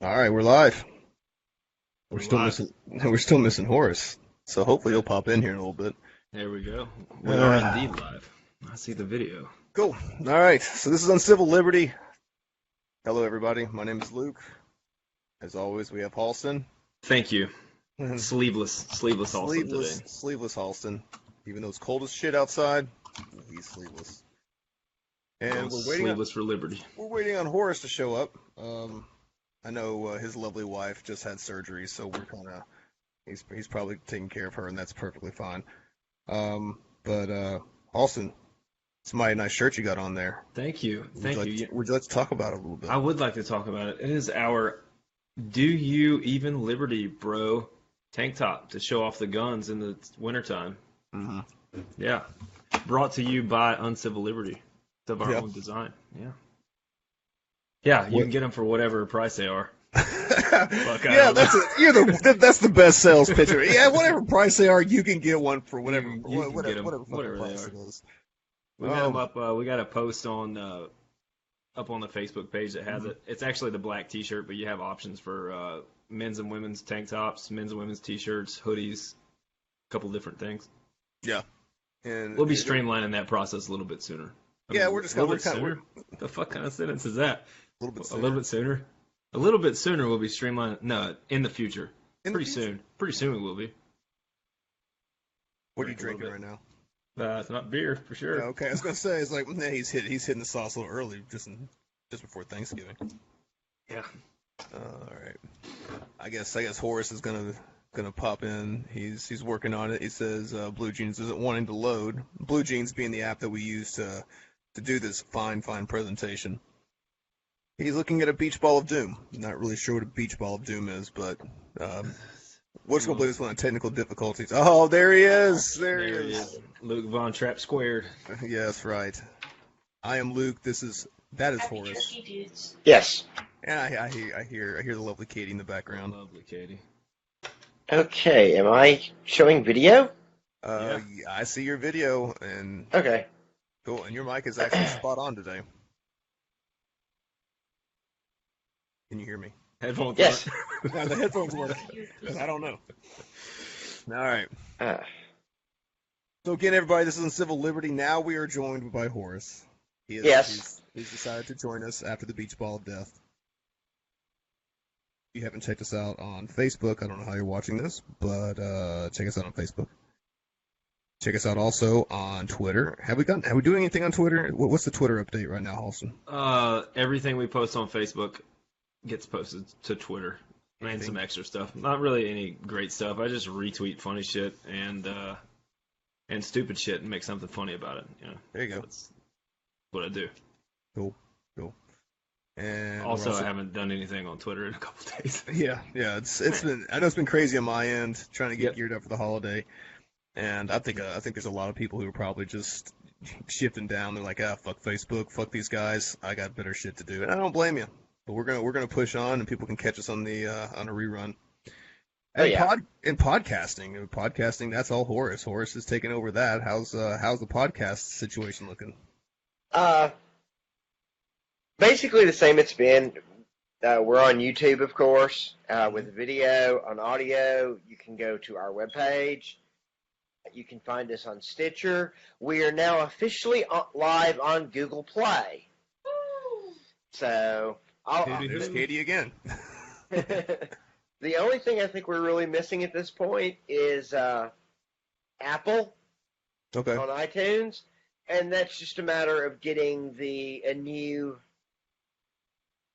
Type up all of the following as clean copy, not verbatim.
All right, we're live. We're We're still live. missing. We're still missing Horace. So hopefully he'll pop in here in a little bit. There we go. We are Uh, indeed live. I see the video. cool. All right. So this is Uncivil Liberty. Hello, everybody. My name is Luke. As always, we have Halston. Thank you. Sleeveless Halston today. Sleeveless Halston. Even though it's cold as shit outside, he's sleeveless. And Well, sleeveless for liberty. we're waiting on Horace to show up. I know his lovely wife just had surgery, so we're kind of he's probably taking care of her, and that's perfectly fine. But Halston, it's a mighty nice shirt you got on there. Thank you. Thank you. Would you like to talk about it a little bit? I would like to talk about it. It is our Do You Even Liberty Bro tank top to show off the guns in the wintertime. Mm-hmm. Yeah. Brought to you by Uncivil Liberty. It's of our Yep. own design. Yeah. Yeah, you What- can get them for whatever price they are. Yeah, that's the best sales picture. Yeah, whatever price they are, you can get one for whatever You can whatever, get 'em, whatever fucking whatever they price are. it is. We got them up. We got a post on up on the Facebook page that has it. It's actually the black T-shirt, but you have options for men's and women's tank tops, men's and women's T-shirts, hoodies, a couple different things. Yeah, and We'll be streamlining that process a little bit sooner. Yeah, we're just a little kinda- bit we're sooner. The fuck kind of sentence is that? a little bit A little bit sooner. A little bit sooner we'll be streamlining. No, in the future. In the Pretty future? soon. Pretty soon we will be. What are you Drink a drinking little right now? It's not beer for sure. Yeah, okay, I was gonna say it's like he's hitting the sauce a little early, just before Thanksgiving. Yeah. All right. I guess Horace is gonna pop in. He's working on it. He says Blue Jeans isn't wanting to load. Blue Jeans being the app that we use to do this fine presentation. He's looking at a beach ball of doom. Not really sure what a beach ball of doom is, but what's gonna blame this one on technical difficulties? Oh, there he is. There he is. Luke Von Trapp squared. Yes, right. I am Luke. That is Happy Horace. turkey, dudes. Yes. And I hear the lovely Katie in the background. Lovely, Katie. Okay, am I showing video? Yeah, I see your video, and Okay. cool. And your mic is actually spot on today. Can you hear me? Headphones. Yes. work. No, the headphones work. I don't know. All right. Uh, So again, everybody, this is Uncivil Liberty. Now we are joined by Horace. Yes. He's decided to join us after the Beach Ball of Death. If you haven't checked us out on Facebook, I don't know how you're watching this, but check us out on Facebook. Check us out also on Twitter. Have we doing anything on Twitter? What's the Twitter update right now, Halston? Everything we post on Facebook gets posted to Twitter and some extra stuff. Not really any great stuff. I just retweet funny shit and stupid shit and make something funny about it. You know, There you go. that's what I do. Cool. And Also, I haven't done anything on Twitter in a couple days. Yeah. It's been. I know it's been crazy on my end trying to get Yep. geared up for the holiday, and I think there's a lot of people who are probably just shifting down. They're like, fuck Facebook, fuck these guys. I got better shit to do, and I don't blame you. But we're gonna push on, and people can catch us on the on a rerun. Oh, yeah. Podcasting, that's all Horace. Horace is taking over that. How's the podcast situation looking? Basically the same it's been. We're on YouTube, of course, with video, on audio. You can go to our webpage. You can find us on Stitcher. We are now officially live on Google Play. So, There's Katie again. the only thing I think we're really missing at this point is Apple Okay. on iTunes, and that's just a matter of getting a new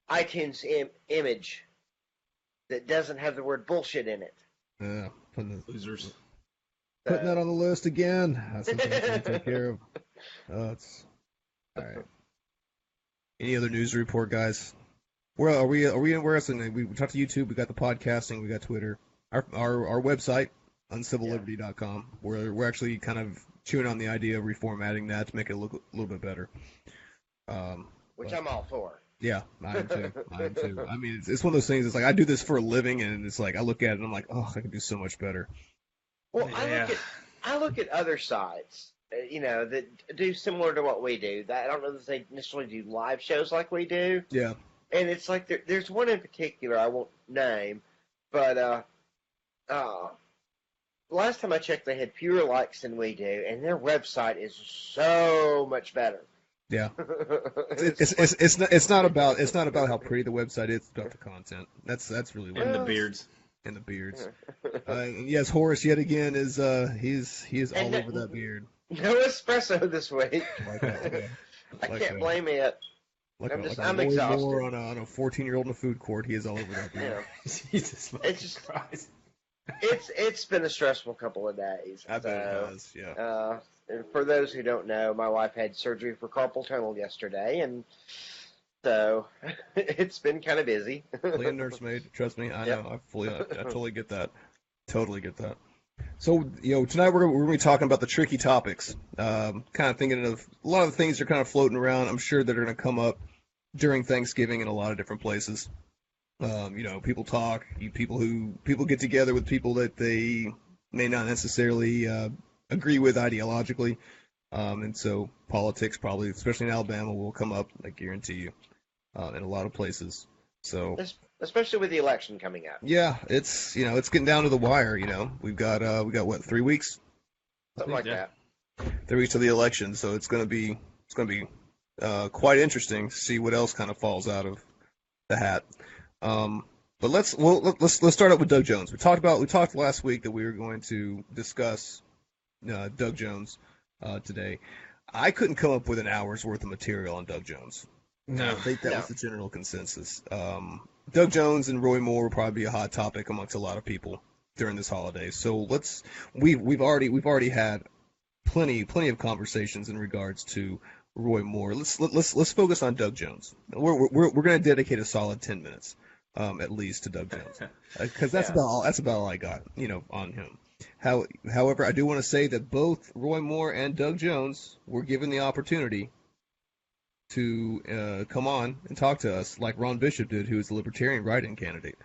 iTunes image that doesn't have the word bullshit in it. Yeah. Losers. Putting that on the list again. That's something to take care of. It's all right. Any other news to report, guys? Where are we? Where else? We talked to YouTube. We got the podcasting. We got Twitter. Our website, uncivilleberty.com. We're actually kind of chewing on the idea of reformatting that to make it look a little bit better. Which I'm all for. Yeah, I am too. I mean, it's one of those things. It's like I do this for a living, and it's like I look at it and I'm like, oh, I can do so much better. Well, Yeah. I look at other sites, that do similar to what we do. That I don't know that they necessarily do live shows like we do, Yeah. and it's like there's one in particular I won't name, but uh, last time I checked, they had fewer likes than we do, and their website is so much better. Yeah. It's not about how pretty the website is. It's about the content. That's really what And the it is. beards. And the beards. Yes, Horace yet again is he is all And over that beard. No espresso this week. Like a, I like can't a- blame it. like I'm Roy exhausted. Moore on a 14-year-old in a food court. He is all over that You beard. know, Jesus It's just- Christ. it's been a stressful couple of days. I bet it So, has. Yeah. and for those who don't know, my wife had surgery for carpal tunnel yesterday, and so it's been kind of busy. Play a nursemaid. Trust me, I Yep. know. I totally get that. Totally get that. So, tonight we're going to be talking about the tricky topics. Kind of thinking of a lot of the things that are kind of floating around. I'm sure that are going to come up during Thanksgiving in a lot of different places. People talk. People get together with people that they may not necessarily agree with ideologically, and so politics probably, especially in Alabama, will come up. I guarantee you, in a lot of places. So. Especially with the election coming up. Yeah, it's getting down to the wire. We've got what, 3 weeks? Something like Yeah. that. 3 weeks to the election, so it's gonna be quite interesting to see what else kind of falls out of the hat. But let's start out with Doug Jones. We talked last week that we were going to discuss Doug Jones today. I couldn't come up with an hour's worth of material on Doug Jones. No. I think that No. was the general consensus. Doug Jones and Roy Moore will probably be a hot topic amongst a lot of people during this holiday. So we've already had plenty of conversations in regards to Roy Moore. Let's focus on Doug Jones. We're going to dedicate a solid 10 minutes at least to Doug Jones because that's about all I got on him. However, I do want to say that both Roy Moore and Doug Jones were given the opportunity to come on and talk to us like Ron Bishop did, who is the Libertarian write-in candidate.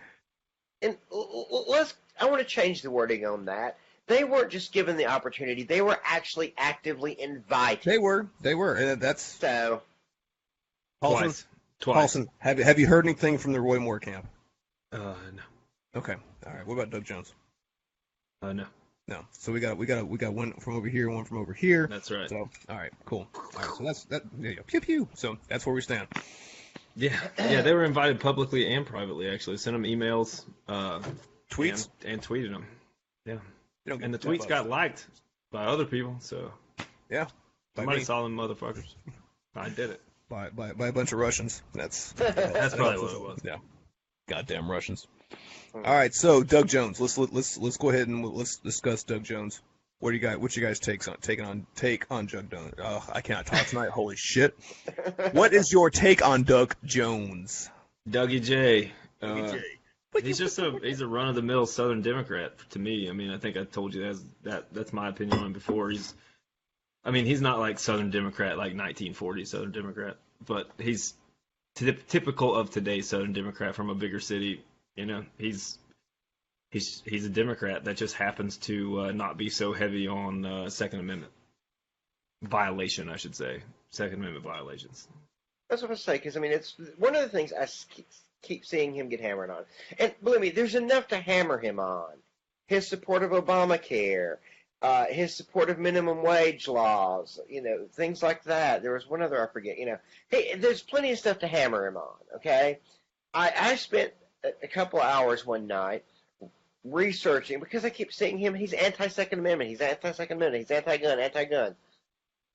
And I want to change the wording on that. They weren't just given the opportunity; they were actually actively invited. They were, and that's So, Paulson. Twice. Paulson, have you heard anything from the Roy Moore camp? No. Okay, all right. What about Doug Jones? No. No. So we got one from over here, one from over here. That's right. So all right, cool. All right, so that's that. Yeah, pew pew. So that's where we stand. Yeah. They were invited publicly and privately. Actually, sent them emails, Tweets. and tweeted them. Yeah. You don't get And the that tweets much. got liked by other people. So Yeah. By somebody me. saw them motherfuckers. I did it. By a bunch of Russians. That's That's probably what it was. Yeah. Goddamn Russians. All right, so Doug Jones. Let's go ahead and let's discuss Doug Jones. What's your guys' take on Doug Jones? I cannot talk tonight. Holy shit! What is your take on Doug Jones? Dougie J. But He's a run of the mill Southern Democrat to me. I mean, I think I told you that's my opinion on him before. He's not like Southern Democrat, like 1940 Southern Democrat, but he's typical of today's Southern Democrat from a bigger city. He's a Democrat that just happens to not be so heavy on Second Amendment violation, I should say. Second Amendment violations. that's what I say. Because it's one of the things I keep seeing him get hammered on. And believe me, there's enough to hammer him on. His support of Obamacare, his support of minimum wage laws, things like that. There was one other I forget. Hey, there's plenty of stuff to hammer him on. Okay, I spent a couple of hours one night researching because I keep seeing him. He's anti-Second Amendment. He's anti-Second Amendment. He's anti-gun. Anti-gun.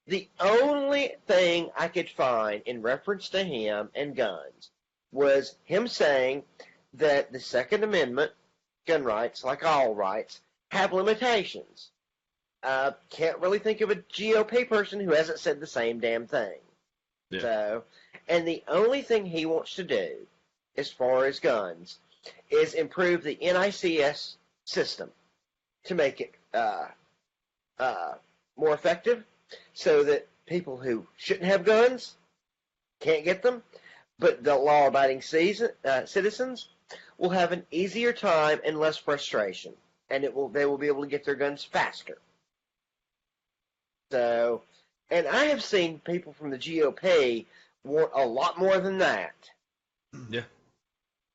The only thing I could find in reference to him and guns was him saying that the Second Amendment, gun rights, like all rights, have limitations. Can't really think of a GOP person who hasn't said the same damn thing. Yeah. So, and the only thing he wants to do, as far as guns, is improve the NICS system to make it more effective, so that people who shouldn't have guns can't get them, but the law-abiding citizens will have an easier time and less frustration, and they will be able to get their guns faster. So, and I have seen people from the GOP want a lot more than that. Yeah.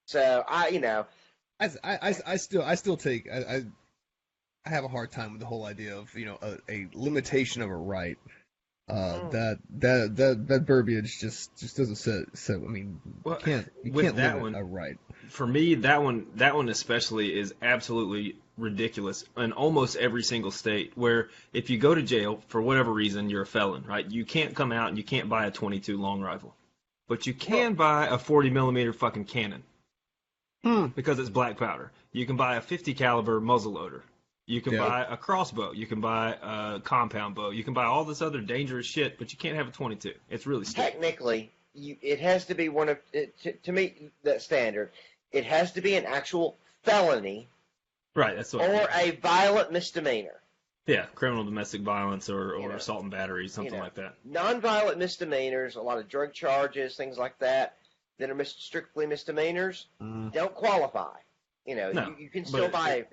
So I still take I have a hard time with the whole idea of a limitation of a right. That verbiage just doesn't set. I mean, Well, you with can't that limit one, a right. for me, that one especially is absolutely ridiculous in almost every single state. Where if you go to jail for whatever reason, you're a felon, right? You can't come out and you can't buy a 22 long rifle, but you can buy a 40 millimeter fucking cannon because it's black powder. You can buy a 50 caliber muzzle loader. You can Yeah. buy a crossbow. You can buy a compound bow. You can buy all this other dangerous shit, but you can't have a 22. It's really stupid. technically, it has to be one of to meet that standard. It has to be an actual felony Right, that's what. or a violent misdemeanor. Yeah, criminal domestic violence or You know, assault and battery, something like that. Non-violent misdemeanors, a lot of drug charges, things like that are strictly misdemeanors, don't qualify. No, You can still but buy.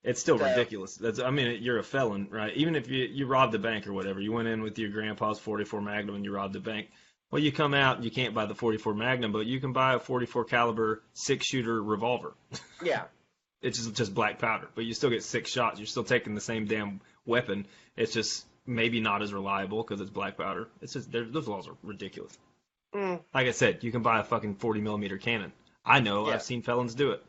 It's still So- ridiculous. I mean, you're a felon, right? Even if you robbed the bank or whatever, you went in with your grandpa's 44 Magnum and you robbed the bank. Well, you come out, you can't buy the 44 Magnum, but you can buy a 44 caliber 6-shooter revolver. Yeah. It's just black powder, but you still get 6 shots. You're still taking the same damn weapon. It's just maybe not as reliable because it's black powder. It's just those laws are ridiculous. Mm. Like I said, you can buy a fucking 40 millimeter cannon. I know. Yeah. I've seen felons do it.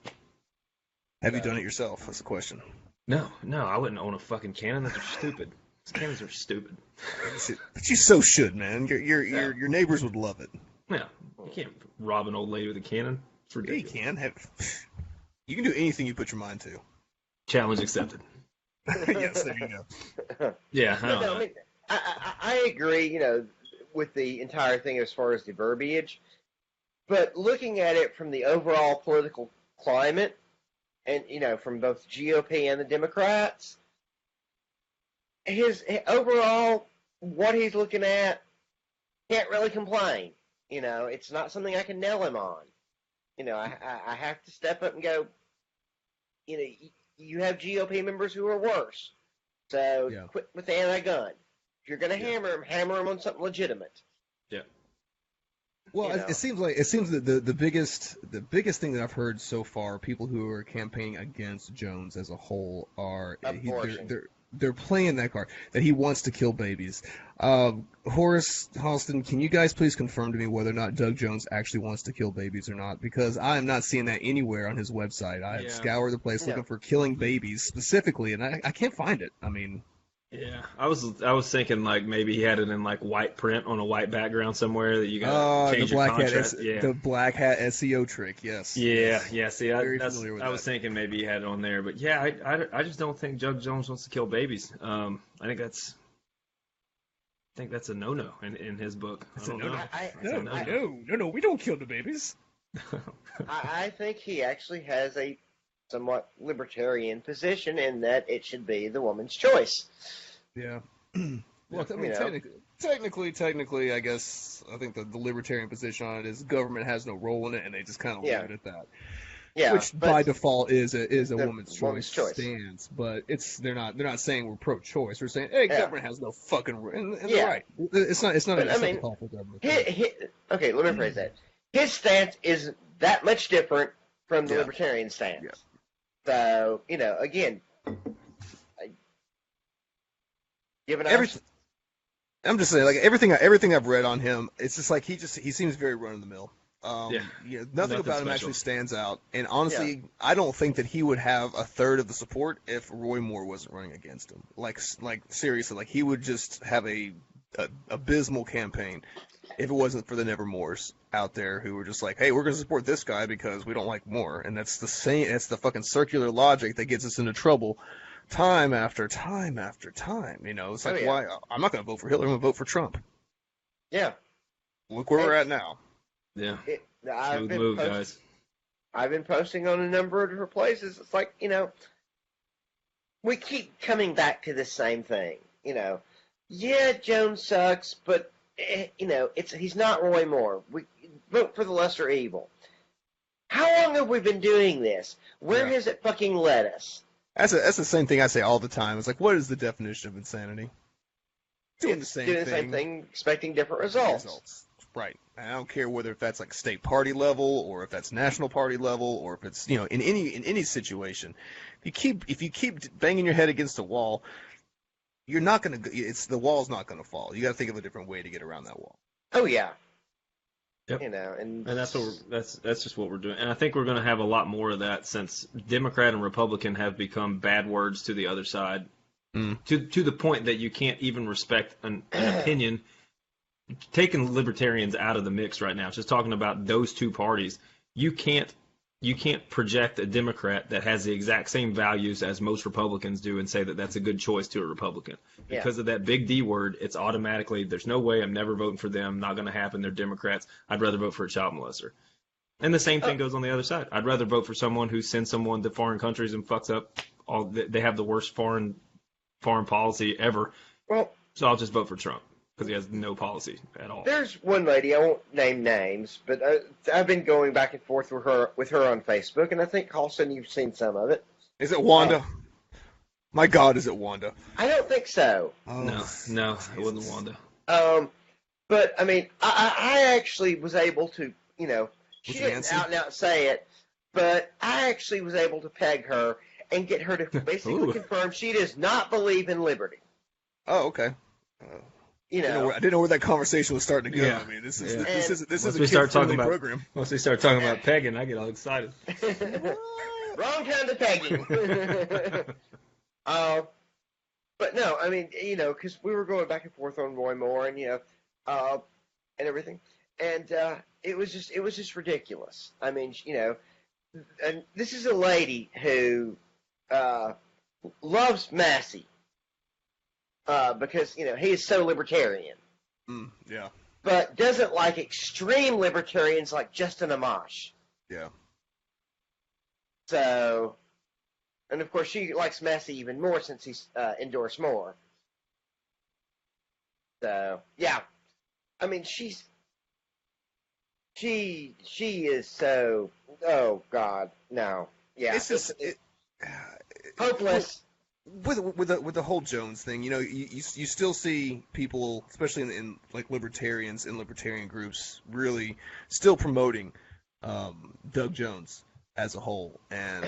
Have you done it yourself? That's the question. No, I wouldn't own a fucking cannon. Those are stupid. Those cannons are stupid. But you so should, man. Your neighbors would love it. Yeah, you can't rob an old lady with a cannon. It's Yeah, you ridiculous. you can do anything you put your mind to. Challenge accepted. Yes, there you go. Yeah, I don't No, know. I mean, I agree, with the entire thing as far as the verbiage. But looking at it from the overall political climate, and from both GOP and the Democrats, his overall what he's looking at can't really complain. It's not something I can nail him on. I have to step up and go. You have GOP members who are worse. So Yeah. quit with the anti-gun. If you're going to hammer him on something legitimate. Yeah. Well, You know. it seems that the biggest thing that I've heard so far, people who are campaigning against Jones as a whole are Abortion. they're playing that card that he wants to kill babies. Horace Halston, can you guys please confirm to me whether or not Doug Jones actually wants to kill babies or not? Because I am not seeing that anywhere on his website. I have scoured the place looking for killing babies specifically, and I can't find it. I mean. Yeah, I was thinking like maybe he had it in like white print on a white background somewhere that you got to change the your black hat, contrast. Yeah. the black hat SEO trick. Yes. Yeah. See, Very familiar with I was that. thinking maybe he had it on there, but yeah, I just don't think Doug Jones wants to kill babies. I think that's a no-no in his book. I don't know. No, we don't kill the babies. I think he actually has a somewhat libertarian position in that it should be the woman's choice. Yeah. Well, I mean, technically, I guess I think the libertarian position on it is government has no role in it, and they just kind of leave it at that. Yeah, Which but by default is a the woman's woman's choice. stance, but they're not saying we're pro-choice. We're saying, hey, government has no fucking and they're Yeah. right. It's not But, a call for government. Okay, let me phrase that. His stance is that much different from the Yeah. libertarian stance. Yeah. So, again, given us, I'm just saying, like everything I've read on him, it's just like he seems very run of the mill. Yeah. Nothing Nothing about him special. actually stands out. And honestly, I don't think that he would have a third of the support if Roy Moore wasn't running against him. Like seriously, like he would just have a abysmal campaign if it wasn't for the Nevermores out there who were just like, hey, we're going to support this guy because we don't like Moore. And that's the fucking circular logic that gets us into trouble time after time after time. It's like, why? I'm not going to vote for Hitler. I'm going to vote for Trump. yeah. Look where we're at now. Yeah. I've Smooth been move, guys. I've been posting on a number of different places. It's like, we keep coming back to the same thing. Yeah, Jones sucks, but he's not Roy Moore. We vote for the lesser evil. How long have we been doing this? Where has it fucking led us? That's the same thing I say all the time. It's like, what is the definition of insanity? Doing the same thing, expecting different results. Right. And I don't care whether if that's like state party level or if that's national party level or if it's in any situation. If you keep banging your head against the wall, you're not gonna. The wall's not gonna fall. You got to think of a different way to get around that wall. Oh yeah. Yep. And that's that's just what we're doing. And I think we're going to have a lot more of that since Democrat and Republican have become bad words to the other side, to the point that you can't even respect an opinion. Taking libertarians out of the mix right now, just talking about those two parties, you can't project a Democrat that has the exact same values as most Republicans do and say that that's a good choice to a Republican. Because of that big D word, it's automatically, there's no way, I'm never voting for them, not going to happen, they're Democrats, I'd rather vote for a child molester. And the same thing goes on the other side. I'd rather vote for someone who sends someone to foreign countries and fucks up they have the worst foreign policy ever. Well, so I'll just vote for Trump. Because he has no policy at all. There's one lady, I won't name names, but I've been going back and forth with her on Facebook, and I think, Carlson, you've seen some of it. Is it Wanda? My God, is it Wanda? I don't think so. Oh, no, it wasn't Wanda. But, I mean, I actually was able to, she didn't Nancy? out and out say it, but I actually was able to peg her and get her to basically confirm she does not believe in liberty. Oh, okay. I didn't know where that conversation was starting to go. Yeah. I mean, this is a kid-friendly program. Once we start talking about pegging, I get all excited. Wrong kind of pegging. But no, I mean, because we were going back and forth on Roy Moore and and everything, and it was just ridiculous. I mean, and this is a lady who loves Massey. Because, he is so libertarian. Yeah. But doesn't like extreme libertarians like Justin Amash. Yeah. So, and of course she likes Massey even more since he's endorsed more. So, yeah. I mean, she is so, oh God, no. Yeah. It's just, hopeless. With the whole Jones thing, you still see people, especially in like libertarians and libertarian groups, really still promoting Doug Jones as a whole, and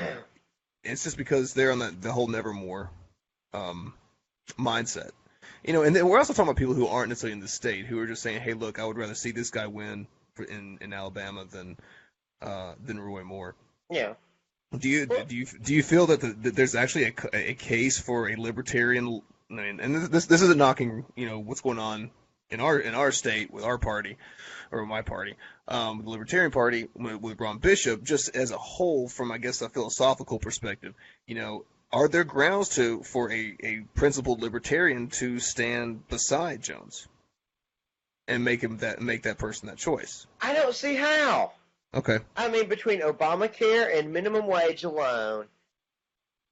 it's just because they're on the whole Nevermore mindset, And then we're also talking about people who aren't necessarily in the state, who are just saying, "Hey, look, I would rather see this guy win in Alabama than Roy Moore." Yeah. Do you feel that there's actually a case for a libertarian? I mean, and this isn't knocking what's going on in our state with our party, or my party, the Libertarian Party with Ron Bishop, just as a whole, from I guess a philosophical perspective. Are there grounds for a principled libertarian to stand beside Jones and make that person that choice? I don't see how. Okay. I mean, between Obamacare and minimum wage alone,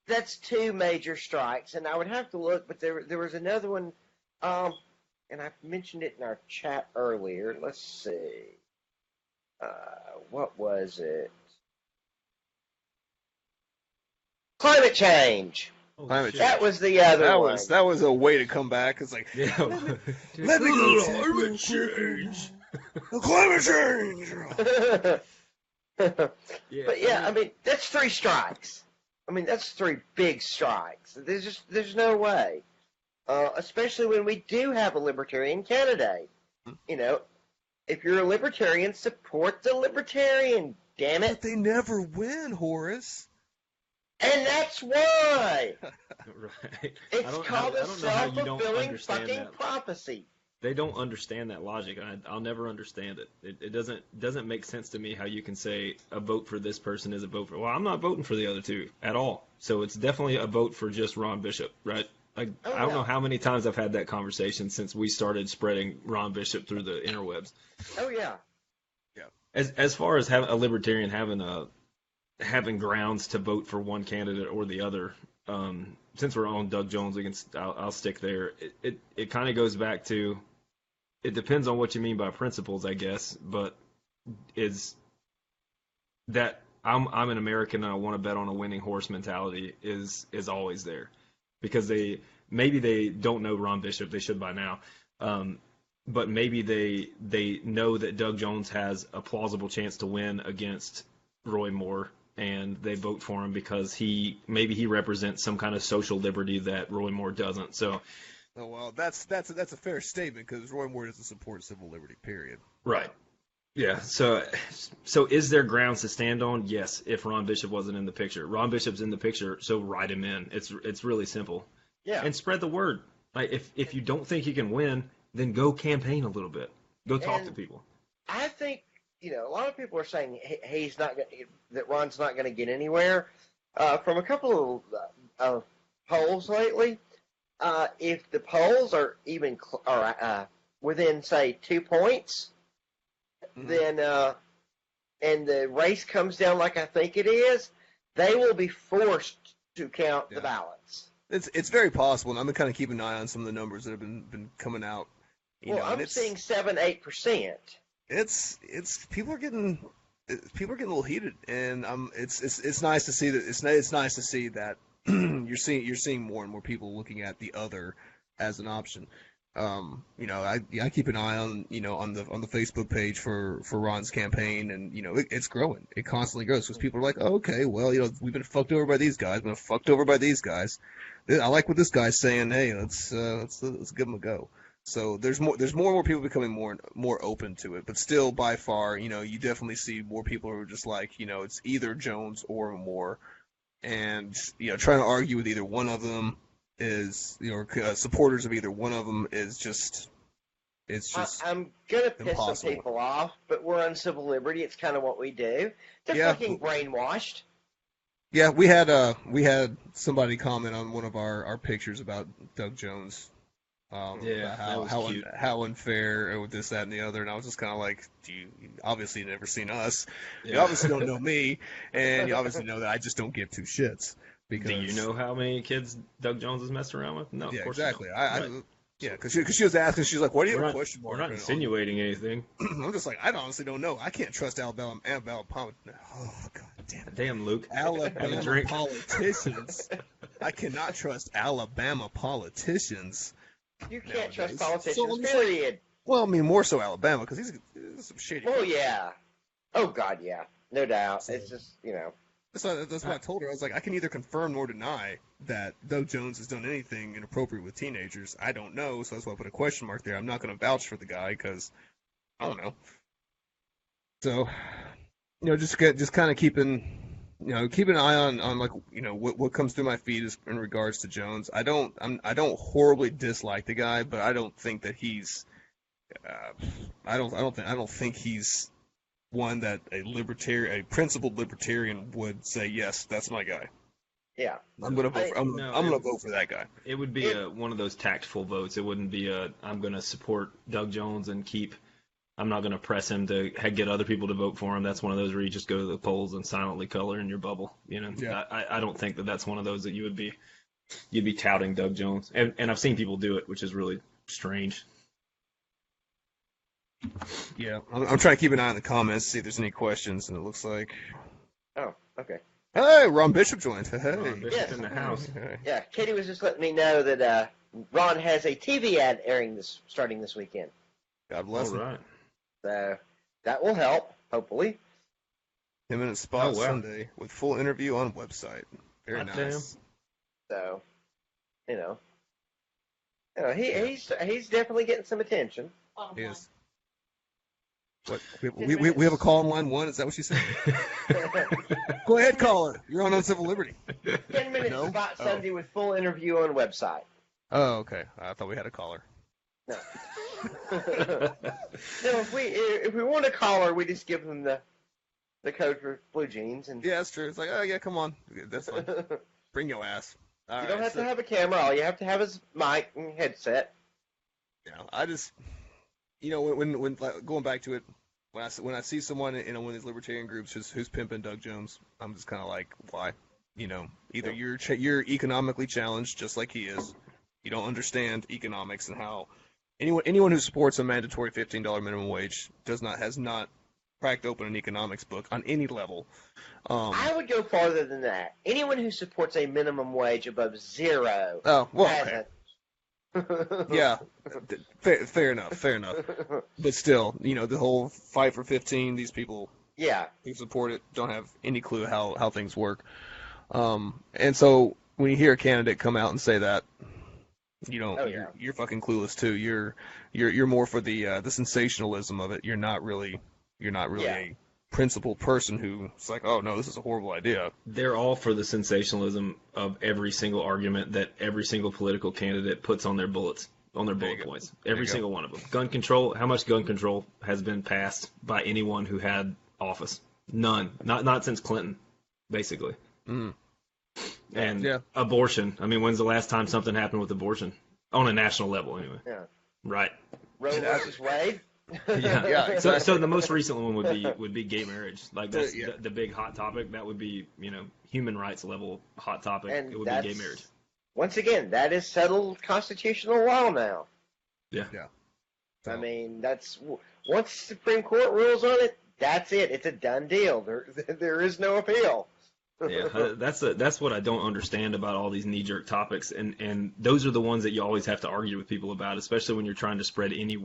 that's two major strikes. And I would have to look, but there was another one, and I mentioned it in our chat earlier. Let's see. What was it? Climate change. Climate change. That was the other one. That was a way to come back. It's like, Yeah. let me go. Climate change. Climate change. But yeah, I mean, that's three strikes. I mean, that's three big strikes. There's no way. Especially when we do have a libertarian candidate. If you're a libertarian, support the libertarian, damn it. But they never win, Horace. And that's why. Right. It's called a self-fulfilling fucking that. prophecy. They don't understand that logic. I'll never understand it. It doesn't make sense to me how you can say a vote for this person is a vote for. Well, I'm not voting for the other two at all. So it's definitely a vote for just Ron Bishop, right? I don't know how many times I've had that conversation since we started spreading Ron Bishop through the interwebs. Oh yeah. Yeah. As far as a libertarian having grounds to vote for one candidate or the other, since we're on Doug Jones, I'll stick there. It kind of goes back to, it depends on what you mean by principles, I guess, but is that I'm an American and I want to bet on a winning horse mentality is always there, because maybe they don't know Ron Bishop, they should by now, but maybe they know that Doug Jones has a plausible chance to win against Roy Moore, and they vote for him because maybe he represents some kind of social liberty that Roy Moore doesn't. So, Oh well, that's a fair statement because Roy Moore doesn't support civil liberty. Period. right. Yeah. So is there grounds to stand on? Yes. If Ron Bishop wasn't in the picture, Ron Bishop's in the picture, so write him in. It's really simple. Yeah. And spread the word. Like if you don't think he can win, then go campaign a little bit. Go talk to people. I think a lot of people are saying he's not that Ron's not going to get anywhere. From a couple of polls lately, if the polls are even within say 2 points, then and the race comes down like I think it is, they will be forced to count the ballots. It's very possible, and I'm kind of keeping an eye on some of the numbers that have been coming out. I'm seeing 7-8%. It's people are getting a little heated, and it's nice to see that it's nice to see that you're seeing more and more people looking at the other as an option. I keep an eye on on the Facebook page for Ron's campaign, and it's growing. It constantly grows because people are like, oh, okay, well, we've been fucked over by these guys, we've been fucked over by these guys. I like what this guy's saying. Hey, let's give him a go. So there's more and more people becoming more open to it, but still by far, you definitely see more people who are just like, it's either Jones or Moore, and trying to argue with either one of them is, supporters of either one of them is just, I'm gonna piss impossible. some people off, but we're on civil liberty. It's kind of what we do. They're fucking brainwashed. Yeah, we had somebody comment on one of our pictures about Doug Jones. How unfair with this, that, and the other, and I was just kind of like, you obviously never seen us, you obviously don't know me, and you obviously know that I just don't give two shits. Because do you know how many kids Doug Jones has messed around with? No, of course exactly. Not. Because she was asking, she's like, "What do you have a question mark?" We're not insinuating anything. I'm just like, I honestly don't know. I can't trust Alabama. Oh god damn it! Damn, Luke. Alabama politicians. I cannot trust Alabama politicians. You can't trust politicians, period. Well, I mean, more so Alabama, because he's some shady. Oh, yeah. Oh, God, yeah. No doubt. It's just, That's what I told her. I was like, I can neither confirm nor deny that Doug Jones has done anything inappropriate with teenagers. I don't know, so that's why I put a question mark there. I'm not going to vouch for the guy, because I don't know. So, just kind of keeping an eye on like what comes through my feed is in regards to Jones. I don't horribly dislike the guy, but I don't think that he's I don't think he's one that a principled libertarian would say, yes, that's my guy. Yeah, I'm gonna vote for that guy. It would be one of those tactful votes. It wouldn't be I'm gonna support Doug Jones and I'm not going to press him to get other people to vote for him. That's one of those where you just go to the polls and silently color in your bubble. Yeah. I don't think that's one of those that you'd be touting Doug Jones. And I've seen people do it, which is really strange. Yeah, I'm trying to keep an eye on the comments, see if there's any questions, and it looks like. Oh, okay. Hey, Ron Bishop joined. Hey. Ron Bishop in the house. Yeah, Katie was just letting me know that Ron has a TV ad airing starting this weekend. God bless him. All right. So that will help, hopefully. 10-minute spot Sunday with full interview on website. Very nice. So, he's definitely getting some attention. He is. What? We have a call on line one. Is that what she said? Go ahead, caller. You're on Civil Liberty. 10-minute spot Sunday with full interview on website. Oh, okay. I thought we had a caller. No. No, if we want a caller, we just give them the code for blue jeans. And yeah, that's true. It's like, oh yeah, come on, that's fine. Bring your ass. You don't have to have a camera. All you have to have is mic and headset. I just, when going back to it, when I see someone in one of these libertarian groups who's pimping Doug Jones, I'm just kind of like, why? Either you're economically challenged just like he is. You don't understand economics and how. Anyone who supports a mandatory $15 minimum wage has not cracked open an economics book on any level. I would go farther than that. Anyone who supports a minimum wage above zero hasn't. Okay. Yeah, fair enough, fair enough. But still, the whole fight for 15, these people Yeah. who support it don't have any clue how things work. And so when you hear a candidate come out and say that, Oh, yeah. you're fucking clueless too. You're more for the sensationalism of it. You're not really Yeah. a principled person who's like, oh no, this is a horrible idea. They're all for the sensationalism of every single argument that every single political candidate puts on their bullets, on their bullet points. Every single one of them. Gun control. How much gun control has been passed by anyone who had office? None. Not since Clinton, basically. Mm. And Yeah. abortion. I mean, when's the last time something happened with abortion? On a national level, anyway. Yeah. Right. Roe versus Wade. Yeah. Yeah, exactly. So the most recent one would be gay marriage. Like that's Yeah. the big hot topic. That would be human rights level hot topic. And It would be that's, gay marriage. once again, that is settled constitutional law now. Yeah. So, I mean, that's once the Supreme Court rules on it, that's it. It's a done deal. There is no appeal. Yeah, that's what I don't understand about all these knee-jerk topics, and those are the ones that you always have to argue with people about, especially when you're trying to spread any.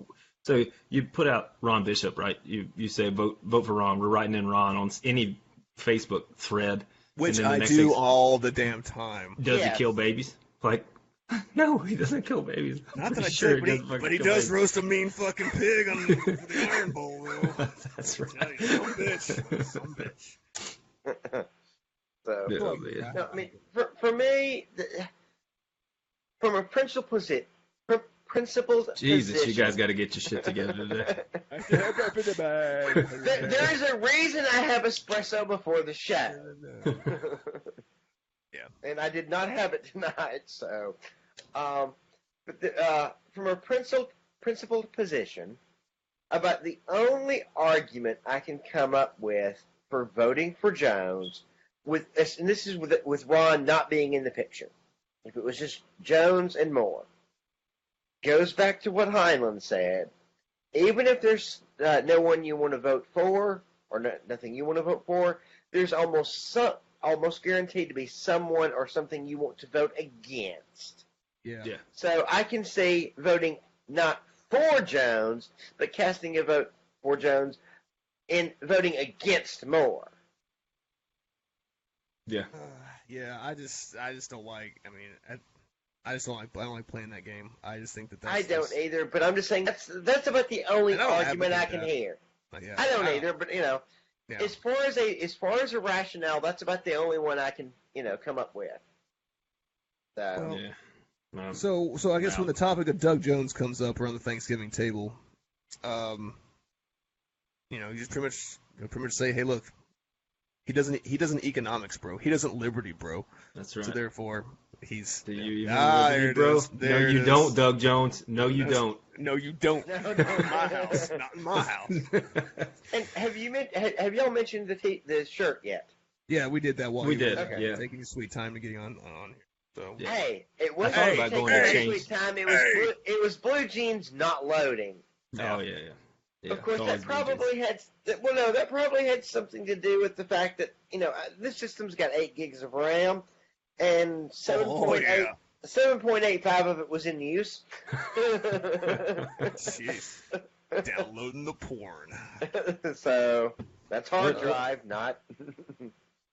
So you put out Ron Bishop, right? You say vote for Ron. We're writing in Ron on any Facebook thread, which and then the I next do thing's, all the damn time. Does Yeah. he kill babies? Like, no, he doesn't kill babies. I'm Not that pretty I sure did, but he kill does babies. roast a mean fucking pig on the Iron Bowl, though. That's I right. tell you, some bitch, some bitch. So, Yeah, Look, man. no, I mean, for me, from a principled Jesus, position, you guys got to get your shit together today. there is a reason I have espresso before the show. Yeah. And I did not have it tonight, so. From a principled position, about the only argument I can come up with for voting for Jones, and this is with Ron not being in the picture. If it was just Jones and Moore, goes back to what Heinlein said. Even if there's no one you want to vote for, or nothing you want to vote for, there's almost guaranteed to be someone or something you want to vote against. Yeah. Yeah. So I can see voting not for Jones, but casting a vote for Jones and voting against Moore. Yeah. Yeah, I just don't like. I mean, I don't like playing that game. I just think that's. I don't either, but I'm just saying that's about the only I don't argument I advocate can that. hear. Yeah, I don't either, but Yeah. as far as a rationale, that's about the only one I can come up with. So Well, Yeah. No. So I guess No. when the topic of Doug Jones comes up around the Thanksgiving table, you just pretty much say, hey, look, he doesn't economics, bro. He doesn't liberty, bro. That's right. So therefore, he's. Do you even Ah, live there it, it bro? is. No, There it you is. don't, Doug Jones. No, you don't. No, you don't. No, Not in my house. Not in my house. And have y'all mentioned the shirt yet? Yeah, we did that while We you were did, Okay. yeah. taking your sweet time to getting on here. So Yeah. Hey, it wasn't thought me about taking going to my change. sweet time. Hey. It was blue jeans not loading. Oh yeah. Of course, it's always that been just- probably had something to do with the fact that this system's got 8 gigs of RAM, and 7.85 of it was in use. Jeez. Downloading the porn. So that's hard What- drive, not.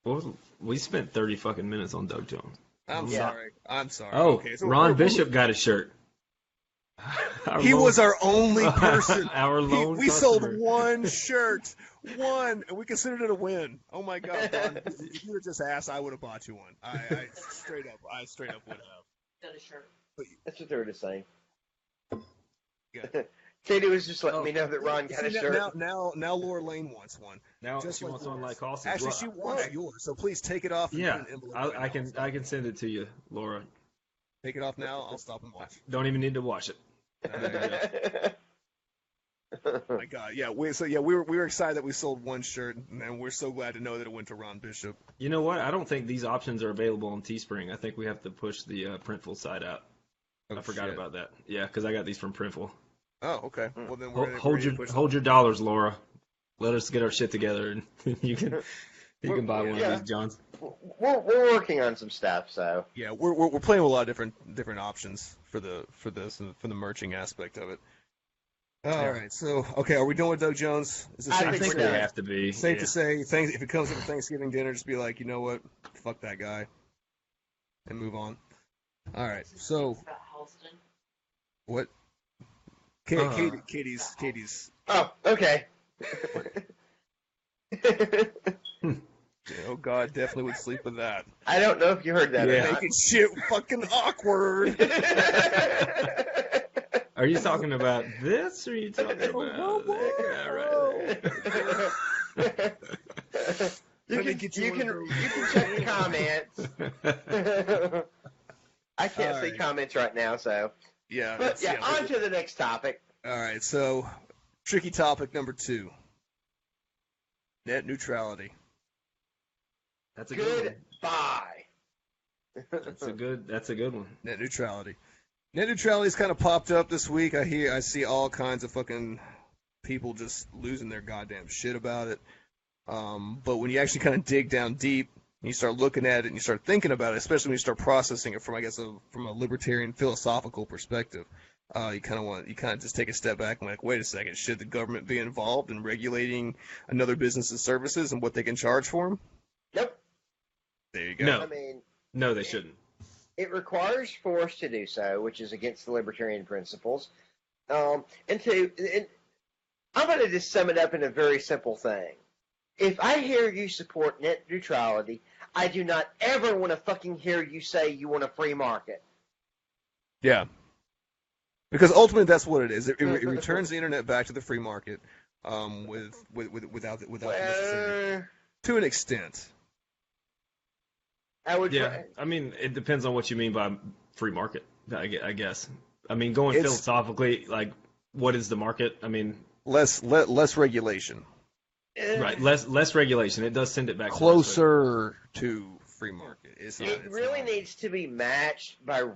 Well, we spent 30 fucking minutes on Doug Jones. I'm Yeah. sorry. I'm sorry. Oh, Okay, so Ron we're- Bishop got a shirt. He was our only person. Our lone we customer. sold one shirt, and we considered it a win. Oh my God, Don! If you had just asked, I would have bought you one. I straight up would have. Got a shirt. That's what they were just saying. Yeah. Katie was just letting me know that Ron got a See, shirt. Now Laura Lane wants one. Now Just she like wants one yours. like Austin. Actually, Well, she wants yours. So please take it off. And Yeah, put an envelope in I it. can send it to you, Laura. Take it off now. I'll stop and watch. Don't even need to wash it. My God, yeah. We were excited that we sold one shirt, and we're so glad to know that it went to Ron Bishop. You know what? I don't think these options are available on Teespring. I think we have to push the Printful side out. Oh, I forgot shit. about that. Yeah, because I got these from Printful. Oh, okay. Well, then Hold your dollars, Laura. Let us get our shit together, and you can buy one Yeah. of these, Johns. we're working on some stuff. So Yeah, we're playing with a lot of different options for this and for the merching aspect of it. All right, so okay, are we done with Doug Jones? Is it I safe I to think think we're we say? done. have to be. Safe Yeah. to say, if it comes up at Thanksgiving dinner, just be like, you know what, fuck that guy, and move on. All right, so what? Katie's. Oh, okay. Oh God, definitely would sleep with that. I don't know if you heard that Yeah. or Making shit fucking awkward. not. Are you talking about this, or are you talking about that guy right there? Let me get you one of you those. can check the comments. I can't All see right. comments right now, so. Yeah. But yeah, on to the next topic. All right, so tricky topic number 2. Net neutrality. That's a good one. Goodbye. That's a good one. Net neutrality. Net neutrality's kind of popped up this week. I see all kinds of fucking people just losing their goddamn shit about it. But when you actually kind of dig down deep, and you start looking at it and you start thinking about it, especially when you start processing it from, I guess, from a libertarian philosophical perspective, you kind of just take a step back and like, wait a second, should the government be involved in regulating another business's services and what they can charge for them? Nope. There you go. No. I mean, No, they shouldn't. it requires force to do so, which is against the libertarian principles. And I'm going to just sum it up in a very simple thing. If I hear you support net neutrality, I do not ever want to fucking hear you say you want a free market. Yeah. Because ultimately, that's what it is. It returns the internet back to the free market, without the necessary, Well, to an extent. I would. Yeah, I mean, it depends on what you mean by free market. I guess. I mean, going It's- philosophically, like, what is the market? I mean, Less regulation, right, less regulation. It does send it back to us, closer to free market. It's really not. needs to be matched by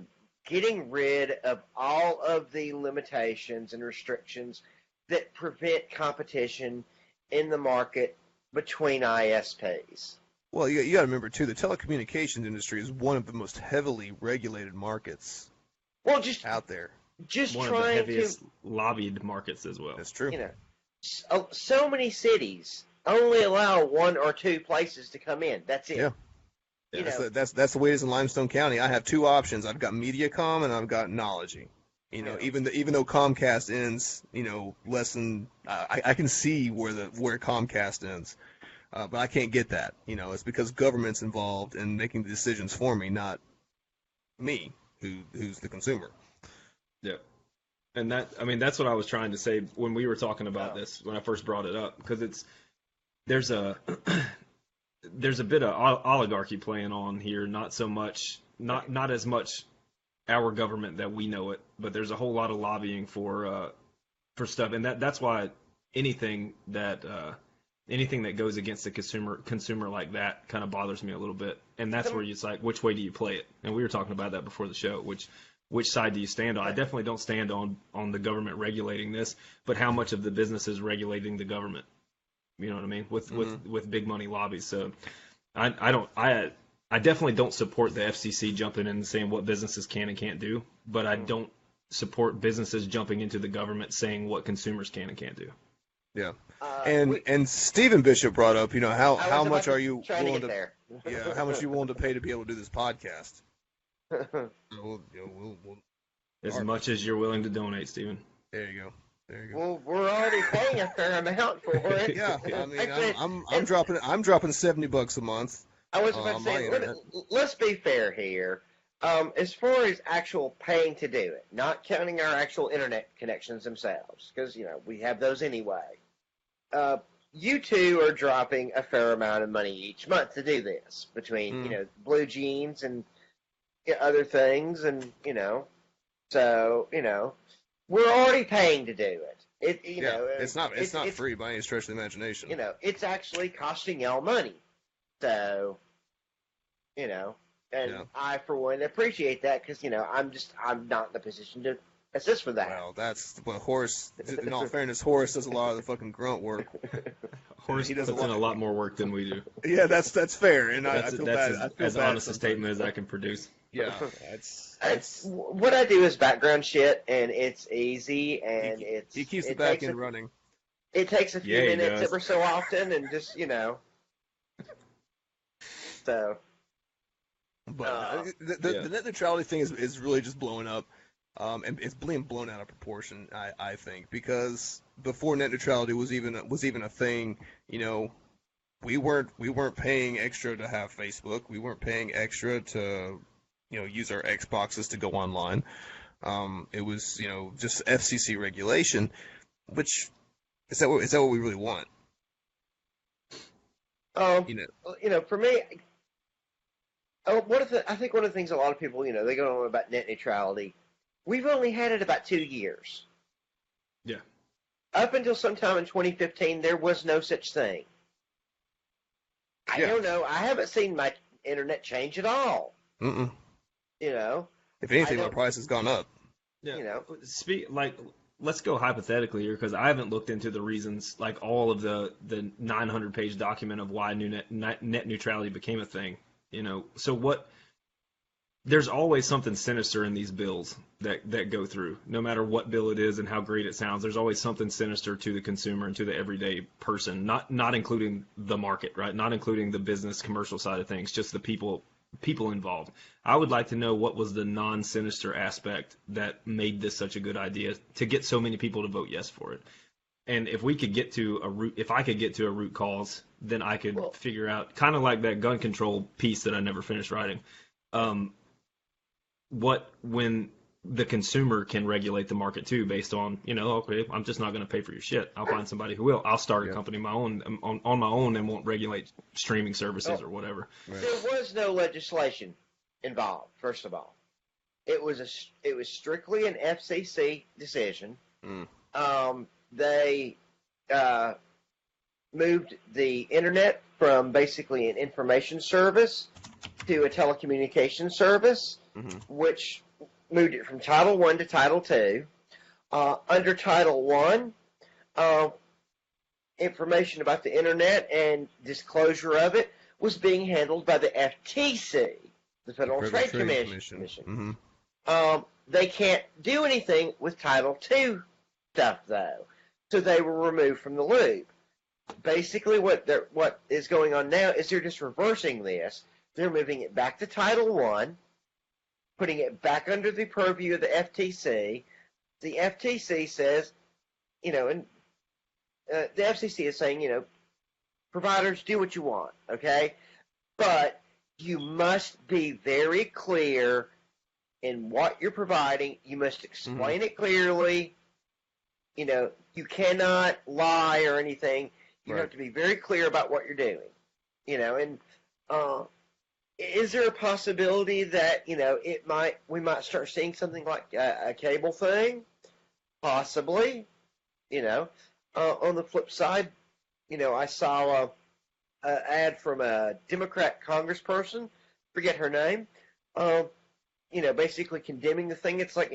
getting rid of all of the limitations and restrictions that prevent competition in the market between ISPs. Well, you got to remember too, the telecommunications industry is one of the most heavily regulated markets Well, just out there. one of the trying heaviest lobbied markets as well. That's true. to, so many cities only allow 1 or 2 places to come in. That's it. Yeah. You know, That's the way it is in Limestone County. I have 2 options. I've got Mediacom and I've got Knology. You know, Yeah. even though Comcast ends, less than I can see where Comcast ends, but I can't get that. It's because government's involved in making the decisions for me, not me, who's the consumer. Yeah. And that's what I was trying to say when we were talking about Oh. this, when I first brought it up, because there's a bit of oligarchy playing on here, not so much, not as much our government that we know it, but there's a whole lot of lobbying for stuff, and that's why anything that goes against the consumer like that kind of bothers me a little bit, and that's where it's like, which way do you play it? And we were talking about that before the show, which side do you stand on? I definitely don't stand on the government regulating this, but how much of the business is regulating the government? You know what I mean? With big money lobbies. So I definitely don't support the FCC jumping in and saying what businesses can and can't do, but I don't support businesses jumping into the government saying what consumers can and can't do. Yeah. And Stephen Bishop brought up, how much are you trying to willing get to there? yeah, how much are you willing to pay to be able to do this podcast? We'll As much as you're willing to donate, Stephen. there you go. Well, we're already paying a fair amount for it. Yeah, I mean, Actually, I'm dropping $70 a month. I was about to on my say, internet. let's be fair here. As far as actual paying to do it, not counting our actual internet connections themselves, because we have those anyway. You two are dropping a fair amount of money each month to do this between Blue Jeans and other things, and so we're already paying to do it. It's not free by any stretch of the imagination. It's actually costing y'all money. So, and I, for one, appreciate that because, I'm not in a position to assist with that. Well, that's what Horace. In all fairness, Horace does a lot of the fucking grunt work. Horace He puts does in a lot more work than we do. Yeah, that's fair, and I That's feel bad. I feel as bad honest a sometimes. statement as I can produce. Yeah, What I do is background shit, and it's easy, and he keeps the it back takes end running. It takes a few Yeah, he minutes does. every so often, and just so. But the net neutrality thing is really just blowing up, and it's being blown out of proportion. I think because before net neutrality was even a thing, we weren't paying extra to have Facebook. We weren't paying extra to use our Xboxes to go online. It was just FCC regulation, which is that what we really want? For me. I think one of the things a lot of people, they go on about net neutrality. We've only had it about 2 years. Yeah. Up until sometime in 2015, there was no such thing. I don't know. I haven't seen my internet change at all. Mm-mm. If anything, my price has gone up. Yeah. Let's go hypothetically here, because I haven't looked into the reasons, like all of the 900-page document of why net neutrality became a thing. So there's always something sinister in these bills that go through. No matter what bill it is and how great it sounds, there's always something sinister to the consumer and to the everyday person, not including the market, right? Not including the business commercial side of things, just the people involved. I would like to know what was the non-sinister aspect that made this such a good idea to get so many people to vote yes for it. And if we could get to if I could get to a root cause, then I could figure out, kind of like that gun control piece that I never finished writing, when the consumer can regulate the market too, based on, okay, I'm just not going to pay for your shit. I'll find somebody who will. I'll start a company my own on my own and won't regulate streaming services or whatever. Right. There was no legislation involved. First of all, it was strictly an FCC decision. They moved the internet from basically an information service to a telecommunications service, which moved it from Title I to Title II. Under Title I, information about the internet and disclosure of it was being handled by the FTC, the Federal Trade Commission. They can't do anything with Title II stuff, though. So they were removed from the loop. Basically, what is going on now is they're just reversing this. They're moving it back to Title I, putting it back under the purview of the FTC. The FTC says, and the FCC is saying, providers, do what you want, okay? But you must be very clear in what you're providing. You must explain it clearly. You cannot lie or anything. You have to be very clear about what you're doing. And is there a possibility that we might start seeing something like a cable thing? Possibly. On the flip side, I saw an ad from a Democrat congressperson, forget her name, basically condemning the thing. It's like,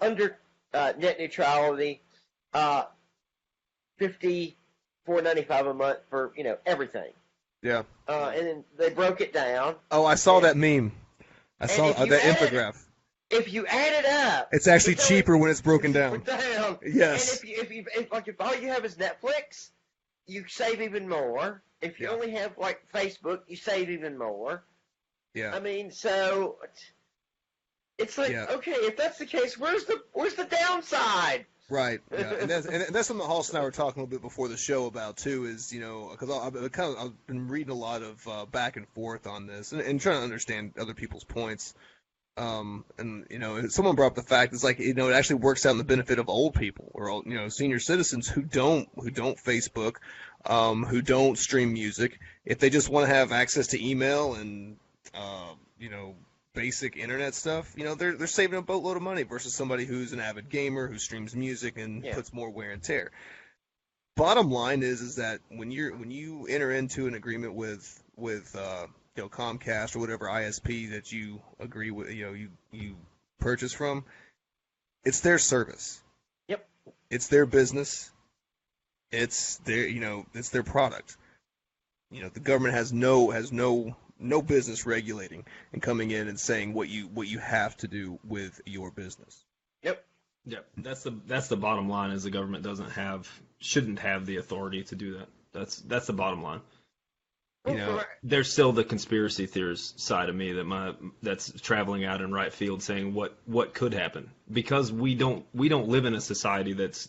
under net neutrality, $54.95 a month for everything. Yeah. And then they broke it down. Oh, I saw that meme. I saw that infograph. If you add it up, it's actually cheaper when it's broken down. Yes. And if all you have is Netflix, you save even more. If you only have Facebook, you save even more. Yeah. I mean, so it's like, okay, if that's the case, where's the downside? Right. Yeah. And that's something Halls and I were talking a little bit before the show about too. Is because I've been reading a lot of back and forth on this and trying to understand other people's points. And someone brought up the fact it's like it actually works out in the benefit of old people or senior citizens who don't Facebook, who don't stream music. If they just want to have access to email and basic internet stuff, they're saving a boatload of money versus somebody who's an avid gamer who streams music and puts more wear and tear. Bottom line is that when you enter into an agreement with Comcast or whatever ISP that you agree with, you purchase from, it's their service. Yep. It's their business. It's their, it's their product. The government has no business regulating and coming in and saying what you have to do with your business. Yep. Yeah, that's the bottom line. Is the government shouldn't have the authority to do that. That's the bottom line. There's still the conspiracy theorist side of me that's traveling out in right field, saying what could happen, because we don't live in a society that's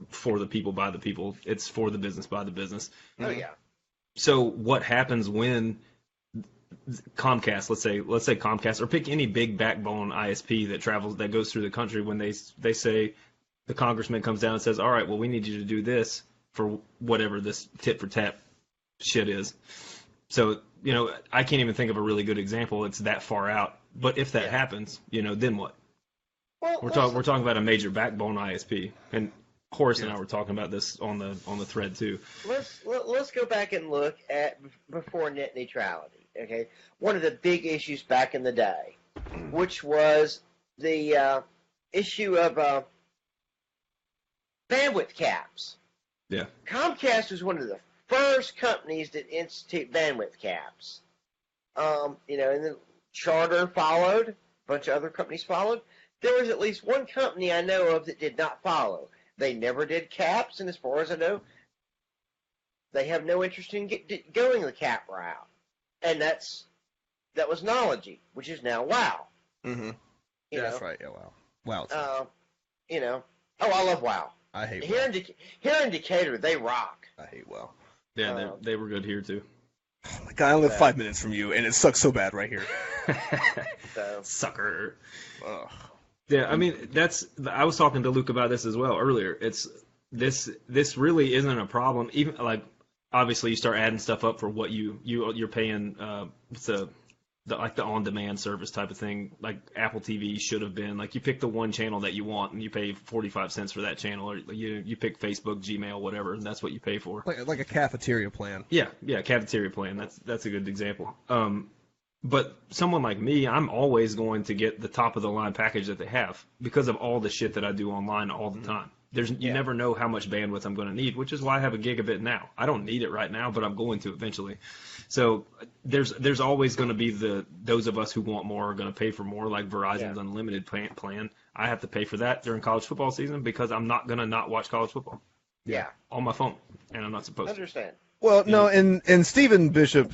for the people by the people. It's for the business by the business. Oh yeah. So what happens when Comcast, let's say Comcast, or pick any big backbone ISP that goes through the country, when they say the congressman comes down and says, all right, well, we need you to do this for whatever this tit for tat shit is. So, I can't even think of a really good example. It's that far out. But if that happens, then what? Well, we're talking about a major backbone ISP, and Horace and I were talking about this on the thread too. Let's go back and look at before net neutrality. Okay, one of the big issues back in the day, which was the issue of bandwidth caps. Yeah. Comcast was one of the first companies that institute bandwidth caps. And then Charter followed, a bunch of other companies followed. There was at least one company I know of that did not follow. They never did caps, and as far as I know, they have no interest in going the cap route. And that was Knology, which is now WoW. Mm-hmm. That's right. Yeah, WoW. Oh, I love WoW. I hate here WoW. Here in Decatur, they rock. I hate WoW. Yeah, they were good here too. Oh my God, I live 5 minutes from you, and it sucks so bad right here. Sucker. Ugh. Yeah, I mean I was talking to Luke about this as well earlier. It's this really isn't a problem. Even like obviously you start adding stuff up for what you're paying. It's the on-demand service type of thing. Like Apple TV should have been like you pick the one channel that you want and you pay 45 cents for that channel, or you pick Facebook, Gmail, whatever, and that's what you pay for. Like a cafeteria plan. Yeah, cafeteria plan. That's a good example. But someone like me, I'm always going to get the top of the line package that they have because of all the shit that I do online all the time. You never know how much bandwidth I'm going to need, which is why I have a gigabit now. I don't need it right now, but I'm going to eventually. So there's always going to be those of us who want more are going to pay for more, like Verizon's unlimited plan. I have to pay for that during college football season because I'm not going to not watch college football. Yeah. On my phone, and I'm not supposed to. Understand. Well, no, and Stephen Bishop,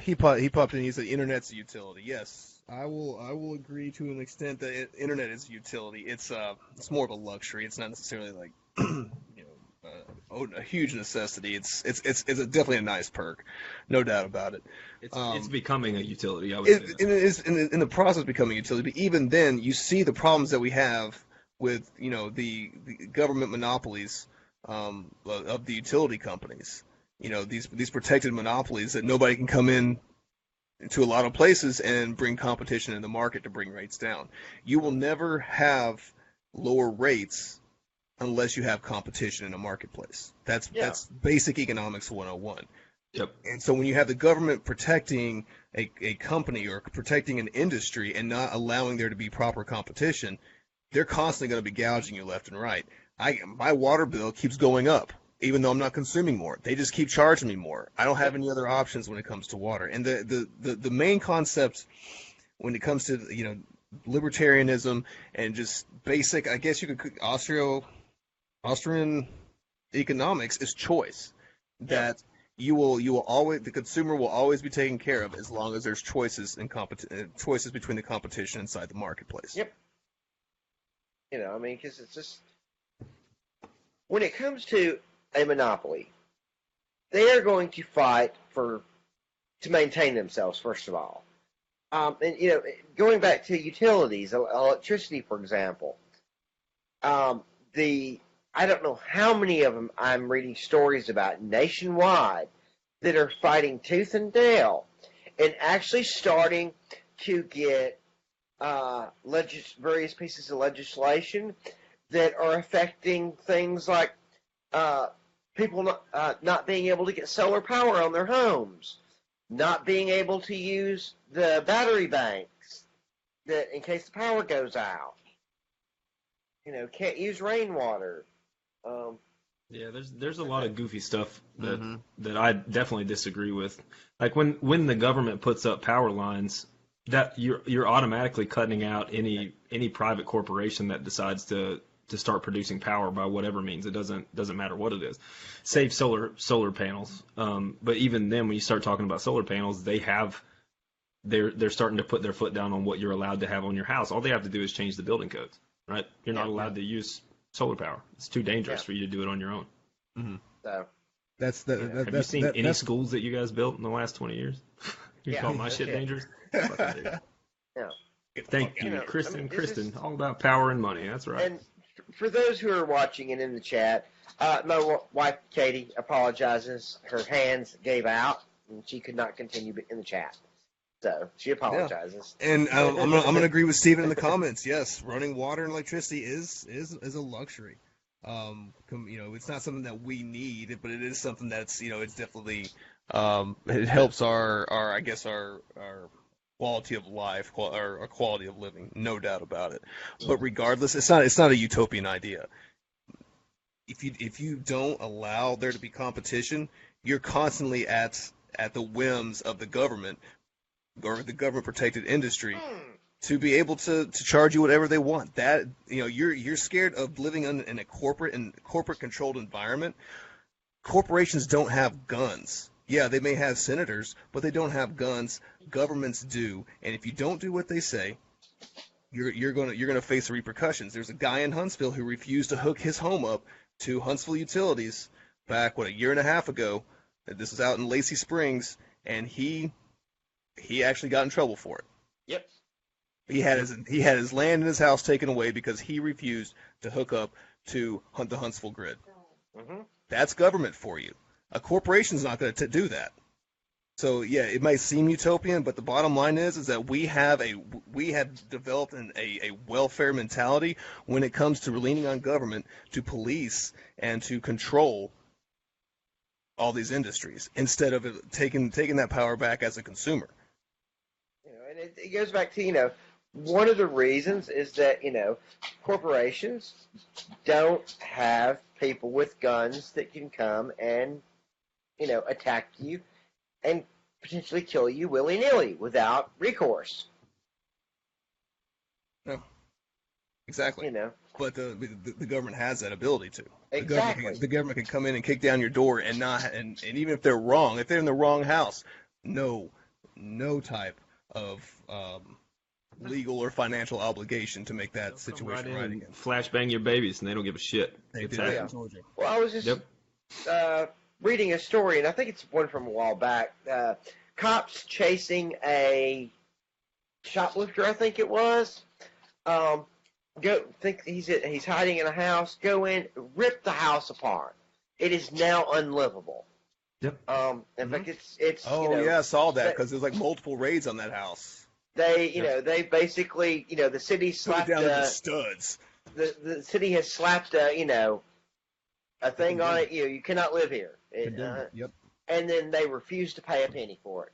he popped in. He said, "Internet's a utility." Yes, I will agree to an extent that internet is a utility. It's more of a luxury. It's not necessarily like a huge necessity. It's definitely a nice perk, no doubt about it. It's becoming a utility. I would say it is in the process of becoming a utility. But even then, you see the problems that we have with the government monopolies of the utility companies. These protected monopolies that nobody can come in to a lot of places and bring competition in the market to bring rates down. You will never have lower rates unless you have competition in a marketplace. That's basic economics 101. Yep. And so when you have the government protecting a company or protecting an industry and not allowing there to be proper competition, they're constantly going to be gouging you left and right. My water bill keeps going up. Even though I'm not consuming more, they just keep charging me more. I don't have any other options when it comes to water. And the main concept when it comes to libertarianism and just basic, I guess you could Austrian economics is choice. That you will always, the consumer will always be taken care of as long as there's choices and choices between the competition inside the marketplace. Yep. Because it's just when it comes to a monopoly, they are going to fight to maintain themselves, first of all. And going back to utilities, electricity, for example, I don't know how many of them I'm reading stories about nationwide that are fighting tooth and nail and actually starting to get various pieces of legislation that are affecting things like people not being able to get solar power on their homes, not being able to use the battery banks that in case the power goes out. can't use rainwater. Yeah, there's a lot of goofy stuff that Mm-hmm. that I definitely disagree with. Like when the government puts up power lines, that you're automatically cutting out any private corporation that decides to start producing power by whatever means. It doesn't matter what it is. Save solar panels. But even then, when you start talking about solar panels, they're starting to put their foot down on what you're allowed to have on your house. All they have to do is change the building codes, right? You're not allowed to use solar power. It's too dangerous for you to do it on your own. Mm-hmm. So That's the. Yeah. That, Have you that's seen that, any that's schools that you guys built in the last 20 years? You Yeah, call my no shit shit. dangerous? Fucking do. Yeah. Get the Thank fuck you, out of here. Kristen. this is- Kristen, all about power and money. That's right. And for those who are watching and in the chat, my wife Katie apologizes. Her hands gave out, and she could not continue in the chat. So she apologizes. And I'm gonna agree with Steven in the comments. Yes, running water and electricity is a luxury. It's not something that we need, but it is something that's it's definitely it helps our I guess our quality of life, our quality of living, no doubt about it. But regardless, it's not a utopian idea. If you don't allow there to be competition, you're constantly at the whims of the government or the government protected industry to be able to charge you whatever they want. That you're scared of living in a corporate controlled environment. Corporations don't have guns. Yeah, they may have senators, but they don't have guns. Governments do, and if you don't do what they say, you're gonna face the repercussions. There's a guy in Huntsville who refused to hook his home up to Huntsville Utilities back a year and a half ago. This was out in Lacey Springs, and he actually got in trouble for it. Yep. He had his land and his house taken away because he refused to hook up to the Huntsville grid. Mm-hmm. That's government for you. A corporation's not going to do that. So yeah, it might seem utopian, but the bottom line is that we have developed a welfare mentality when it comes to leaning on government to police and to control all these industries instead of taking that power back as a consumer. And it goes back to one of the reasons is that corporations don't have people with guns that can come and attack you and potentially kill you willy-nilly without recourse. No, exactly. But the government has that ability to. Exactly. The government can come in and kick down your door and even if they're wrong, if they're in the wrong house, no type of legal or financial obligation to make that situation right again. Flashbang your babies, and they don't give a shit. They do. Yeah. Georgia. Well, I was just reading a story, and I think it's one from a while back. Cops chasing a shoplifter, I think it was. Think he's hiding in a house. Go in, rip the house apart. It is now unlivable. Yep. In fact, it's. I saw that because there's like multiple raids on that house. They basically, the city Put it slapped down to the studs. the city has slapped a thing on it. You cannot live here. Yep. And then they refuse to pay a penny for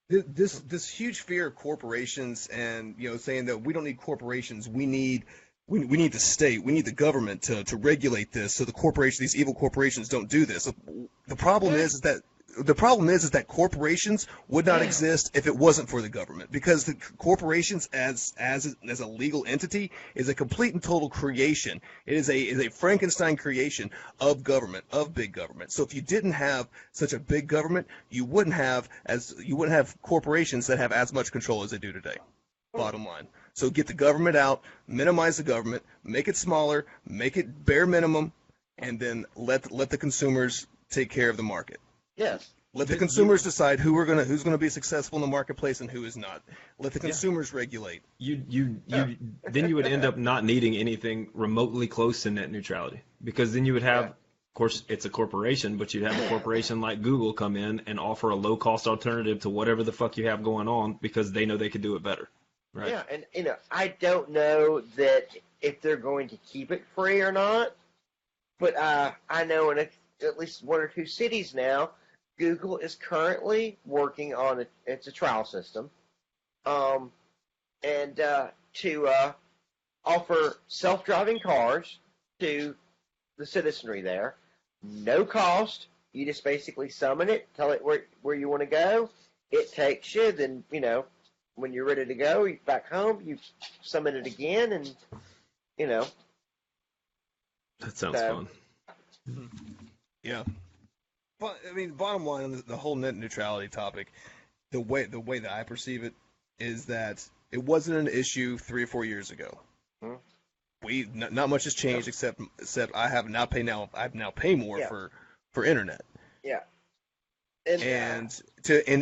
it. This huge fear of corporations and saying that we don't need corporations, we need the state, we need the government to regulate this so these evil corporations don't do this. The problem is that corporations would not exist if it wasn't for the government, because the corporations as a legal entity is a complete and total creation. It is a Frankenstein creation of government, of big government. So if you didn't have such a big government, you wouldn't have corporations that have as much control as they do today. Bottom line. So get the government out, minimize the government, make it smaller, make it bare minimum, and then let the consumers take care of the market. Yes. Let the consumers decide who's gonna be successful in the marketplace and who is not. Let the consumers regulate. Then you would end up not needing anything remotely close to net neutrality, because then you would have, of course, it's a corporation, but you'd have a corporation like Google come in and offer a low cost alternative to whatever the fuck you have going on because they know they could do it better. Right. Yeah, and I don't know that if they're going to keep it free or not, but I know in at least one or two cities now, Google is currently working on it's a trial system, and to offer self-driving cars to the citizenry there. No cost. You just basically summon it, tell it where you want to go. It takes you. Then, when you're ready to go, you back home, you summon it again, and, That sounds fun. Yeah. But I mean, bottom line on the whole net neutrality topic, the way that I perceive it is that it wasn't an issue 3 or 4 years ago. Not much has changed except I now pay more for internet. Yeah. And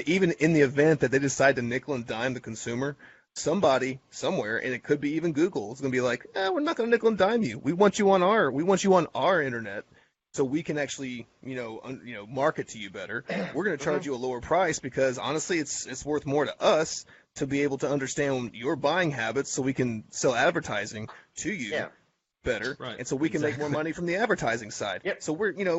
even in the event that they decide to nickel and dime the consumer, somebody somewhere, and it could be even Google, is going to be like, we're not going to nickel and dime you. We want you on our internet, so we can actually market to you better. We're going to charge you a lower price because honestly, it's worth more to us to be able to understand your buying habits, so we can sell advertising to you. Yeah. Better, right? And so we can make more money from the advertising side. Yep. So we're gonna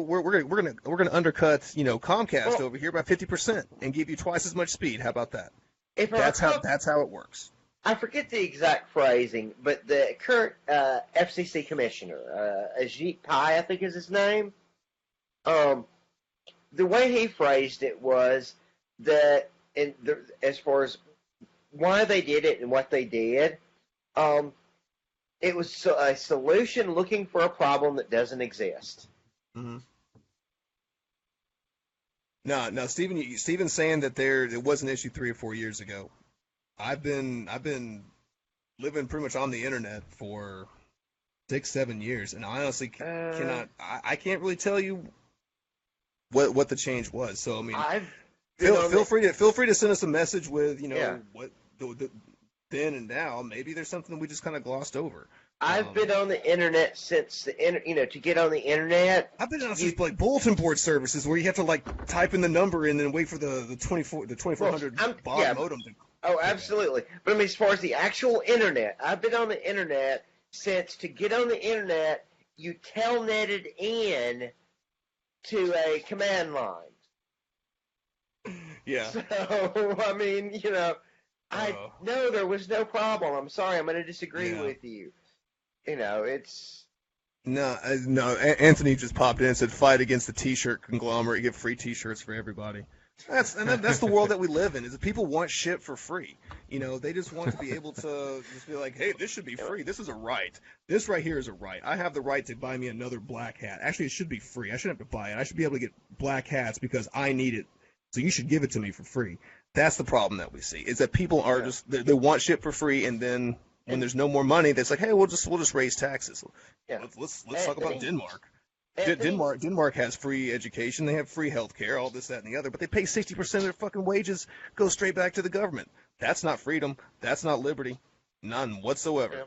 undercut Comcast over here by 50% and give you twice as much speed. How about that? That's how it works. I forget the exact phrasing, but the current FCC commissioner, Ajit Pai, I think is his name. The way he phrased it was that, as far as why they did it and what they did. It was a solution looking for a problem that doesn't exist. Mm-hmm. No, Steven's saying that it was an issue 3 or 4 years ago. I've been living pretty much on the internet for 6-7 years, and I honestly I can't really tell you what the change was. So I mean, feel free to send us a message with what the then and now. Maybe there's something we just kind of glossed over. I've been on the internet since to get on the internet. I've been on since like bulletin board services where you have to like type in the number and then wait for the 2400 baud modem to. Oh, absolutely. But I mean, as far as the actual internet, I've been on the internet since to get on the internet, you telnetted in to a command line. Yeah. So I mean, I know there was no problem. I'm sorry, I'm going to disagree with you. It's no. Anthony just popped in and said, "Fight against the T-shirt conglomerate. Give free T-shirts for everybody." That's the world that we live in. Is that people want shit for free? They just want to be able to just be like, "Hey, this should be free. This is a right. This right here is a right. I have the right to buy me another black hat. Actually, it should be free. I shouldn't have to buy it. I should be able to get black hats because I need it. So you should give it to me for free." That's the problem that we see. Is that people are just they want shit for free, and then when there's no more money, that's like, hey, we'll just raise taxes. Yeah. Let's talk about Denmark. Denmark has free education. They have free health care, all this, that, and the other. But they pay 60% of their fucking wages go straight back to the government. That's not freedom. That's not liberty. None whatsoever.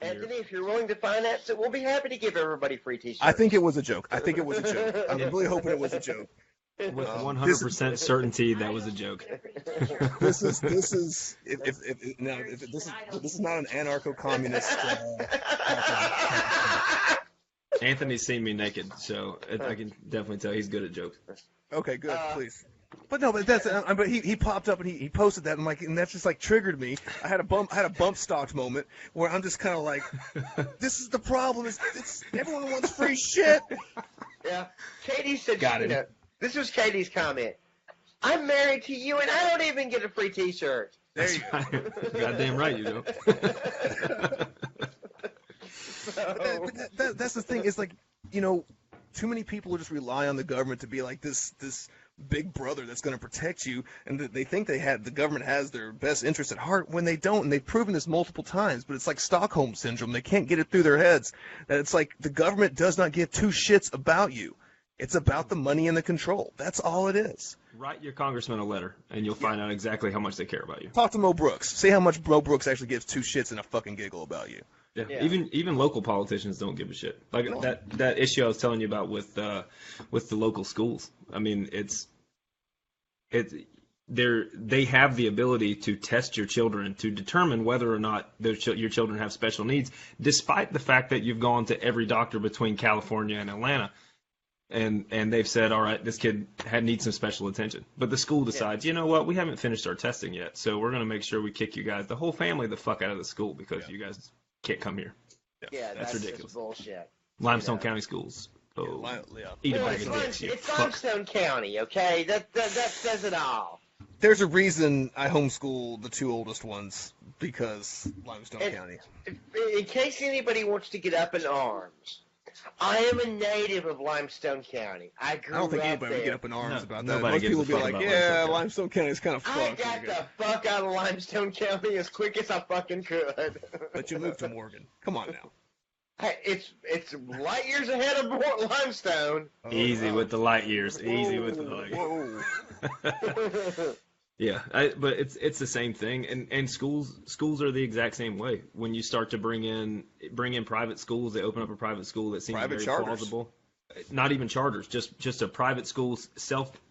Yeah. Anthony, if you're willing to finance it, we'll be happy to give everybody free T-shirts. I think it was a joke. I'm really hoping it was a joke. With 100% certainty, that was a joke. This is not an anarcho-communist. Anthony's seen me naked, so I can definitely tell he's good at jokes. Okay, good, please. But he popped up and he posted that, and that's just like triggered me. I had a bump stock moment where I'm just kind of like, this is the problem. It's everyone wants free shit. Yeah, Katie said, this was Katie's comment. I'm married to you, and I don't even get a free T-shirt. There you go. Goddamn right you don't. That's the thing. It's like, too many people just rely on the government to be like this big brother that's going to protect you, and they think the government has their best interests at heart when they don't, and they've proven this multiple times. But it's like Stockholm syndrome. They can't get it through their heads that it's like the government does not give two shits about you. It's about the money and the control. That's all it is. Write your congressman a letter, and you'll find out exactly how much they care about you. Talk to Mo Brooks. See how much Mo Brooks actually gives two shits and a fucking giggle about you. Yeah. Even local politicians don't give a shit. Like that issue I was telling you about with the local schools. I mean, they have the ability to test your children to determine whether or not your children have special needs, despite the fact that you've gone to every doctor between California and Atlanta. And they've said, all right, this kid needs some special attention. But the school decides, you know what, we haven't finished our testing yet, so we're going to make sure we kick you guys, the whole family, the fuck out of the school because you guys can't come here. Yeah, That's that's ridiculous. just bullshit. Limestone County schools. Oh, eat a Well, bag of dicks. You it's fuck. Limestone County, okay? That says it all. There's a reason I homeschool the 2 oldest ones, because Limestone And- County. In case anybody wants to get up in arms, I am a native of Limestone County. I grew I don't think up anybody there. would get up in arms No, about that. nobody Most gives people a would be fuck like, about yeah, Limestone Limestone County is kind of I fucked. got the fuck out of Limestone County as quick as I fucking could. But you moved to Morgan. Come on now. Hey, it's light years ahead of Limestone. Easy with the light years. Easy with the light. Whoa. Yeah, but it's the same thing, and schools are the exact same way. When you start to bring in private schools, they open up a private school that seems Private very charters. plausible. Not even charters, just a private school,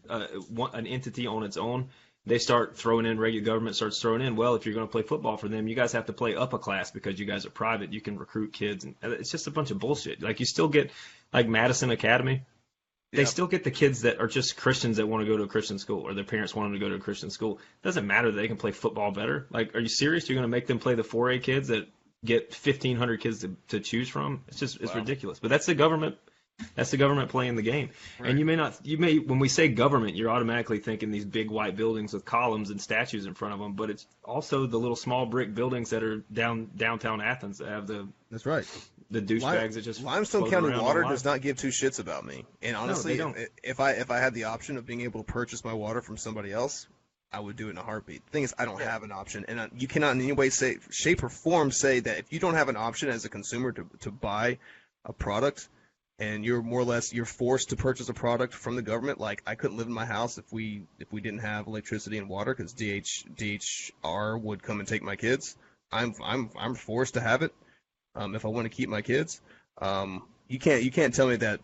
an entity on its own. They start throwing in, regular government starts throwing in, well, if you're going to play football for them, you guys have to play up a class because you guys are private. You can recruit kids, and it's just a bunch of bullshit. Like, you still get, like, Madison Academy. They Yeah. still get the kids that are just Christians that want to go to a Christian school, or their parents want them to go to a Christian school. It doesn't matter that they can play football better. Like, are you serious? You're going to make them play the 4A kids that get 1,500 kids to choose from? It's Wow. ridiculous. But that's the government. That's the government playing the game. Right. And when we say government, you're automatically thinking these big white buildings with columns and statues in front of them, but it's also the little small brick buildings that are downtown Athens that have the That's right. douchebags that just Limestone float County around water online. does not give 2 shits about me. And honestly, they don't. if I had the option of being able to purchase my water from somebody else, I would do it in a heartbeat. The thing is, I don't have an option, and you cannot in any way say, shape, or form say that if you don't have an option as a consumer to buy a product, and you're more or less you're forced to purchase a product from the government. Like, I couldn't live in my house if we didn't have electricity and water, because DHR would come and take my kids. I'm forced to have it if I want to keep my kids. You can't tell me that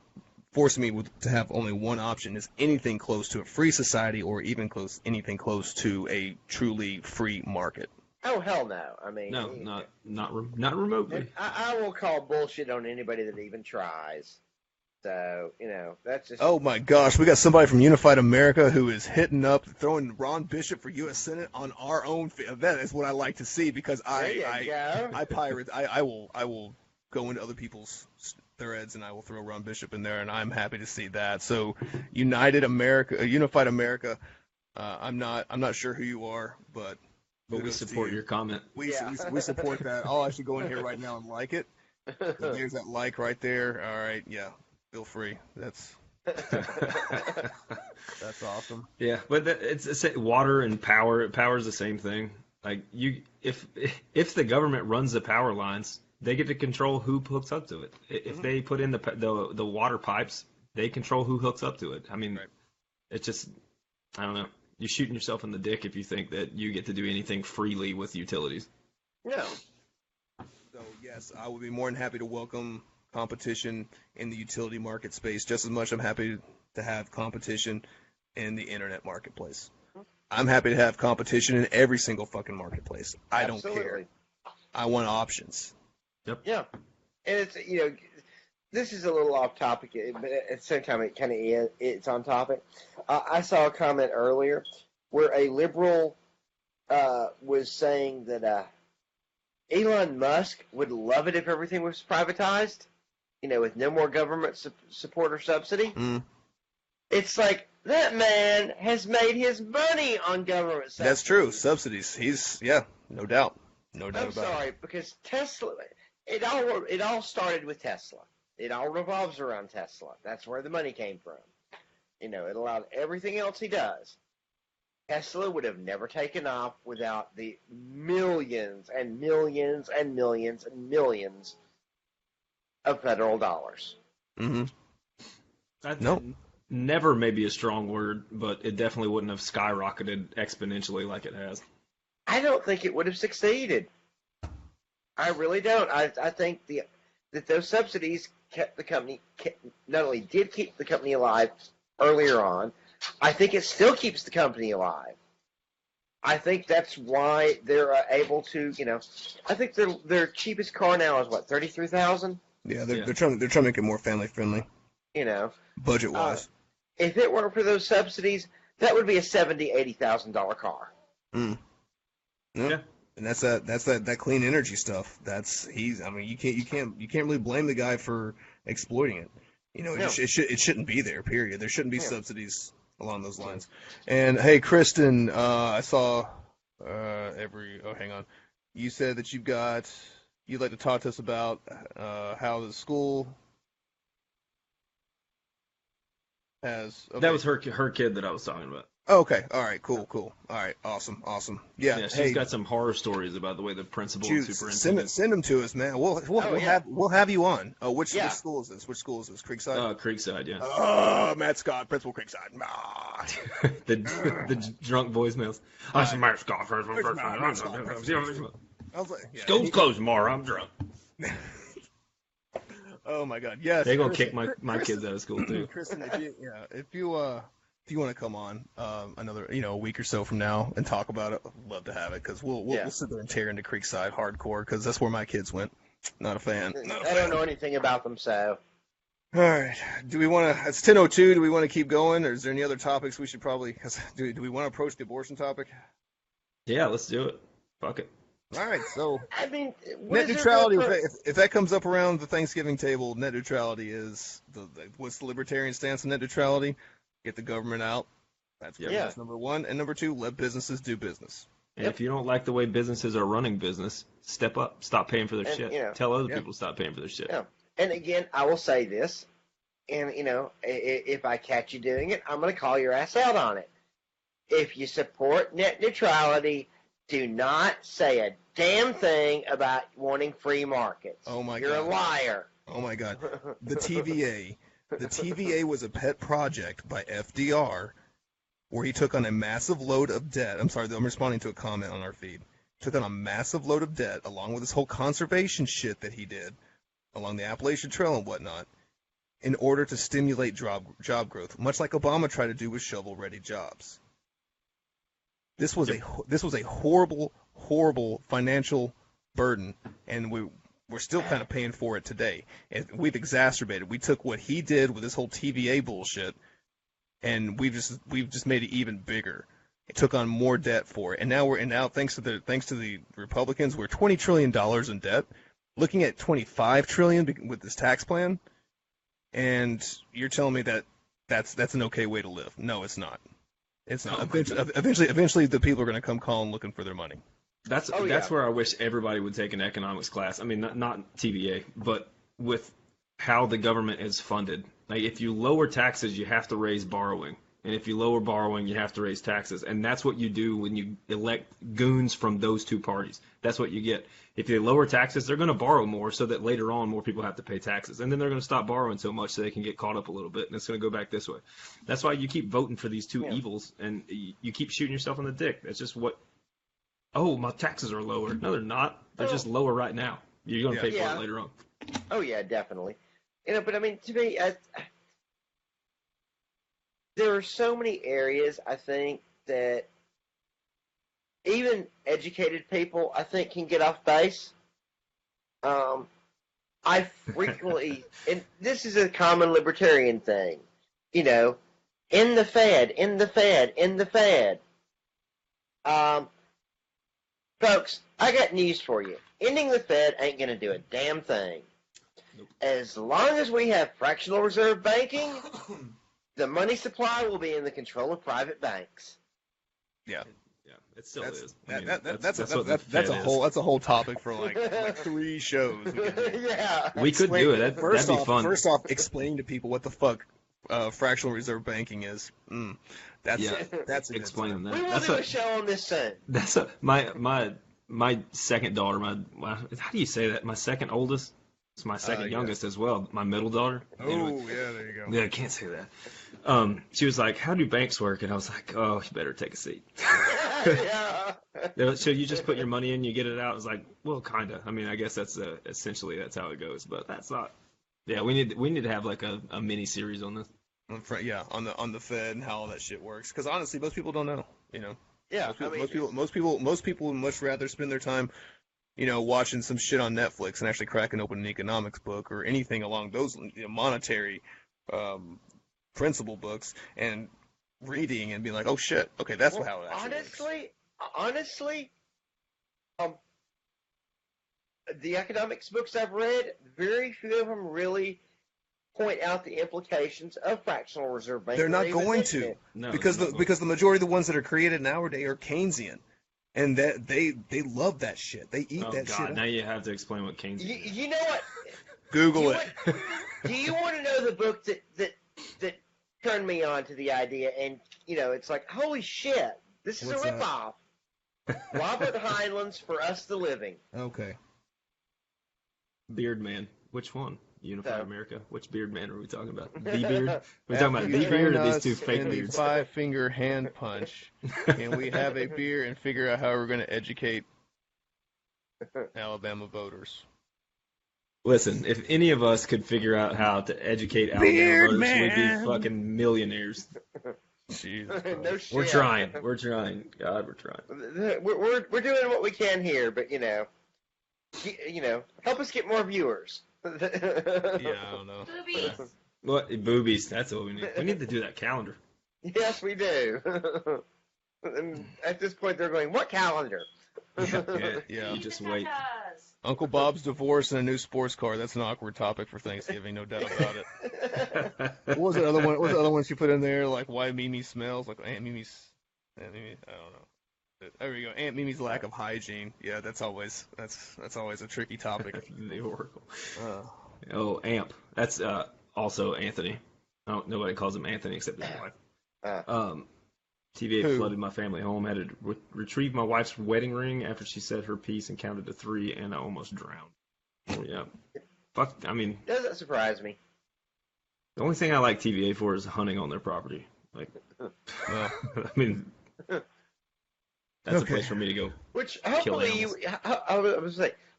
forcing me to have only one option is anything close to a free society, or even anything close to a truly free market. Oh, hell no. I mean, No, not remotely. I will call bullshit on anybody that even tries. So, that's just. Oh my gosh, we got somebody from Unified America who is hitting up, throwing Ron Bishop for U.S. Senate on our own. That is what I like to see, because There you go. I pirate. I will go into other people's threads and I will throw Ron Bishop in there, and I'm happy to see that. So, Unified America. I'm not sure who you are, but we kudos to support you. your comment. We support that. I'll actually go in here right now and like it. There's that like right there. All right, yeah. Feel free. That's awesome. Yeah, but it's water and power. Power is the same thing. Like, if the government runs the power lines, they get to control who hooks up to it. If they put in the water pipes, they control who hooks up to it. I mean, Right. It's just, I don't know. You're shooting yourself in the dick if you think that you get to do anything freely with utilities. No. So yes, I would be more than happy to welcome competition in the utility market space, just as much I'm happy to have competition in the internet marketplace. I'm happy to have competition in every single fucking marketplace. I don't care. Absolutely. I want options. Yeah. And it's, this is a little off topic, but at the same time, it kind of it's on topic. I saw a comment earlier where a liberal was saying that Elon Musk would love it if everything was privatized, with no more government support or subsidy. Mm. It's like, that man has made his money on government subsidies. That's true. Subsidies. No doubt. No doubt I'm about sorry, because Tesla, it all started with Tesla. It all revolves around Tesla. That's where the money came from. It allowed everything else he does. Tesla would have never taken off without the millions and millions and millions and millions of federal dollars. it. Mm-hmm. No. Never may be a strong word, but it definitely wouldn't have skyrocketed exponentially like it has. I don't think it would have succeeded. I really don't. I think that those subsidies kept the company, not only did keep the company alive earlier on, I think it still keeps the company alive. I think that's why they're able to, I think their cheapest car now is what, $33,000? Yeah, they're trying to make it more family friendly, budget wise. If it weren't for those subsidies, that would be a $70,000, $80,000 car. Mm. Yeah. And that's that clean energy stuff. I mean, you can't really blame the guy for exploiting it. You know, No. it shouldn't be there. Period. There shouldn't be Yeah. subsidies along those lines. And hey, Kristen, I saw hang on. You said that you'd like to talk to us about how the school has. Okay. That was her kid that I was talking about. Oh, okay. All right. Cool. All right. Awesome. Yeah. Yeah, she's Hey, got some horror stories about the way the principal and shoot, superintendent. send them to us, man. Yeah. We'll have you on. Oh, which Yeah. school is this? Which school is this? Creekside. Creekside, yeah. Matt Scott, Principal Creekside. Ah. the drunk voicemails. I'm Matt Scott. I was like, yeah, School's closed tomorrow. I'm drunk. Oh my God, yes. They're gonna Kristen, kick my kids out of school too. Kristen, if you want to come on another a week or so from now and talk about it, I'd love to have it because we'll sit there and tear into Creekside hardcore because that's where my kids went. Not a fan. I don't know anything about them, so. All right. Do we want to? It's 10:02. Do we want to keep going, or is there any other topics we should probably? Cause do we want to approach the abortion topic? Yeah, let's do it. Fuck it. All right. So I mean, net neutrality. If that comes up around the Thanksgiving table, net neutrality is what's the libertarian stance on net neutrality? Get the government out. That's number one, and number two, let businesses do business. And if you don't like the way businesses are running business, step up. Stop paying for their shit. Tell other people to stop paying for their shit. Yeah. And again, I will say this, and if I catch you doing it, I'm going to call your ass out on it. If you support net neutrality, do not say a damn thing about wanting free markets. Oh my You're God. a liar. Oh my God. The TVA. The TVA was a pet project by FDR where he took on a massive load of debt. I'm sorry, I'm responding to a comment on our feed. Took on a massive load of debt along with this whole conservation shit that he did along the Appalachian Trail and whatnot in order to stimulate job growth, much like Obama tried to do with shovel-ready jobs. This was a horrible financial burden, and we're still kind of paying for it today. And we've exacerbated. We took what he did with this whole TVA bullshit, and we've just made it even bigger. It took on more debt for it, and now thanks to the Republicans, we're $20 trillion in debt, looking at $25 trillion with this tax plan. And you're telling me that that's an okay way to live? No, it's not. It's not. Eventually, the people are going to come calling looking for their money. That's where I wish everybody would take an economics class. I mean, not TVA, but with how the government is funded. Like, if you lower taxes, you have to raise borrowing. And if you lower borrowing, you have to raise taxes. And that's what you do when you elect goons from those two parties. That's what you get. If you lower taxes, they're going to borrow more so that later on more people have to pay taxes. And then they're going to stop borrowing so much so they can get caught up a little bit. And it's going to go back this way. That's why you keep voting for these two evils. And you keep shooting yourself in the dick. That's just what. Oh, my taxes are lower. No, they're not. They're just lower right now. You're going to pay for it later on. Oh, yeah, definitely. But I mean, to me, there are so many areas, I think, that even educated people, I think, can get off base. I frequently, and this is a common libertarian thing, in the Fed. Folks, I got news for you. Ending the Fed ain't going to do a damn thing. Nope. As long as we have fractional reserve banking, the money supply will be in the control of private banks. Yeah. Yeah, it still is. That's a whole topic for like 3 shows. Yeah. We could do it. That'd be fun. First off, explaining to people what the fuck fractional reserve banking is. That's explaining that. We will do a show on this soon. That's my second daughter. How do you say that? My second oldest. It's my second youngest as well. My middle daughter. Oh, anyway. Yeah, there you go. Yeah, I can't say that. She was like, "How do banks work?" And I was like, "Oh, you better take a seat." Yeah. So you just put your money in, you get it out. It's like, well, kind of. I mean, I guess that's essentially that's how it goes. But that's not. Yeah, we need to have like a mini series on this. Yeah, on the Fed and how all that shit works. Because honestly, most people don't know. Yeah. Most people would much rather spend their time, watching some shit on Netflix and actually cracking open an economics book or anything along those monetary principle books and reading and being like, oh shit, okay, that's how it actually works. Honestly, The economics books I've read, very few of them really point out the implications of fractional reserve banking. They're not going to, because the majority of the ones that are created nowadays are Keynesian, and that they love that shit. They eat that shit. Now you have to explain what Keynesian is. You know what? Google it. Do you want to know the book that turned me on to the idea? And it's like, holy shit, this is a ripoff. Robert Heinlein's For Us the Living. Okay. Beard Man. Which one? Unified America. Which beard man are we talking about? The beard? Are we talking about the beard or these two fake beards? 5-finger hand punch. Can we have a beer and figure out how we're going to educate Alabama voters? Listen, if any of us could figure out how to educate Alabama voters, we'd be fucking millionaires. Jesus. No shit. We're trying. We're trying. God, we're trying. We're doing what we can here, but help us get more viewers. Yeah, I don't know. Boobies. What? Boobies. That's what we need. We need to do that calendar. Yes, we do. And at this point, they're going, what calendar? Yeah. You just wait. Uncle Bob's divorce and a new sports car. That's an awkward topic for Thanksgiving, no doubt about it. What was the other one? What was the other one she put in there? Like why Mimi smells like Aunt Mimi's. I don't know. There we go. Aunt Mimi's lack of hygiene. Yeah, that's always a tricky topic. The Oracle. Amp. That's also Anthony. Nobody calls him Anthony except his wife. TVA flooded my family home. Had to retrieve my wife's wedding ring after she said her piece and counted to 3, and I almost drowned. Yeah. Fuck. I mean. Doesn't surprise me. The only thing I like TVA for is hunting on their property. Like, I mean. That's a place for me to go. Which hopefully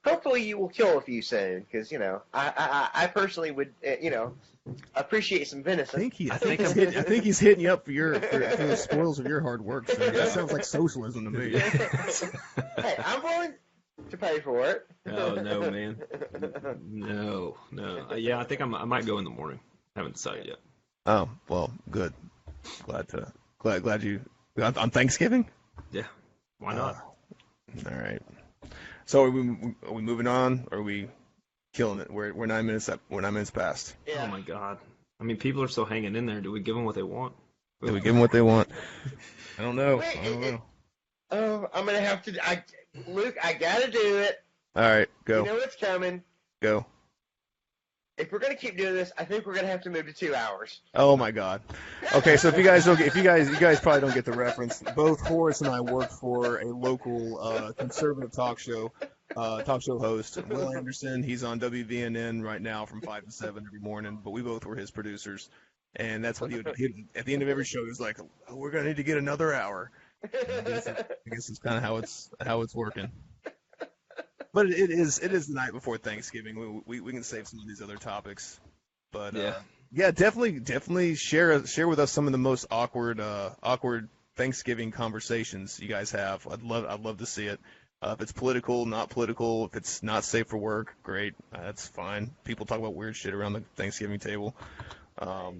hopefully you will kill a few soon, because I personally would appreciate some venison. I think he's hitting you up for the spoils of your hard work. So that sounds like socialism to me. Hey, I'm willing to pay for it. Oh no, man, no. Yeah, I think I might go in the morning. Haven't decided yet. Oh well, good. Glad you on Thanksgiving. Yeah. Why not? All right. So are we moving on? Or are we killing it? We're 9 minutes up. We're 9 minutes past. Yeah. Oh my God. I mean, people are still hanging in there. Do we give them what they want? Do we give them what they want? I don't know. Oh, I'm gonna have to. Luke, I gotta do it. All right, go. You know it's coming. Go. If we're gonna keep doing this, I think we're gonna have to move to 2 hours. Oh my God. Okay, so if you guys probably don't get the reference. Both Horace and I work for a local conservative talk show host. Will Anderson, he's on WVNN right now from 5 to 7 every morning. But we both were his producers, and that's what he would. At the end of every show, he was like, oh, "We're gonna need to get another hour." I guess it's kind of how it's working. But it is the night before Thanksgiving. We can save some of these other topics, but yeah, definitely share with us some of the most awkward Thanksgiving conversations you guys have. I'd love to see it. If it's political, not political, if it's not safe for work, great, that's fine. People talk about weird shit around the Thanksgiving table. Oh,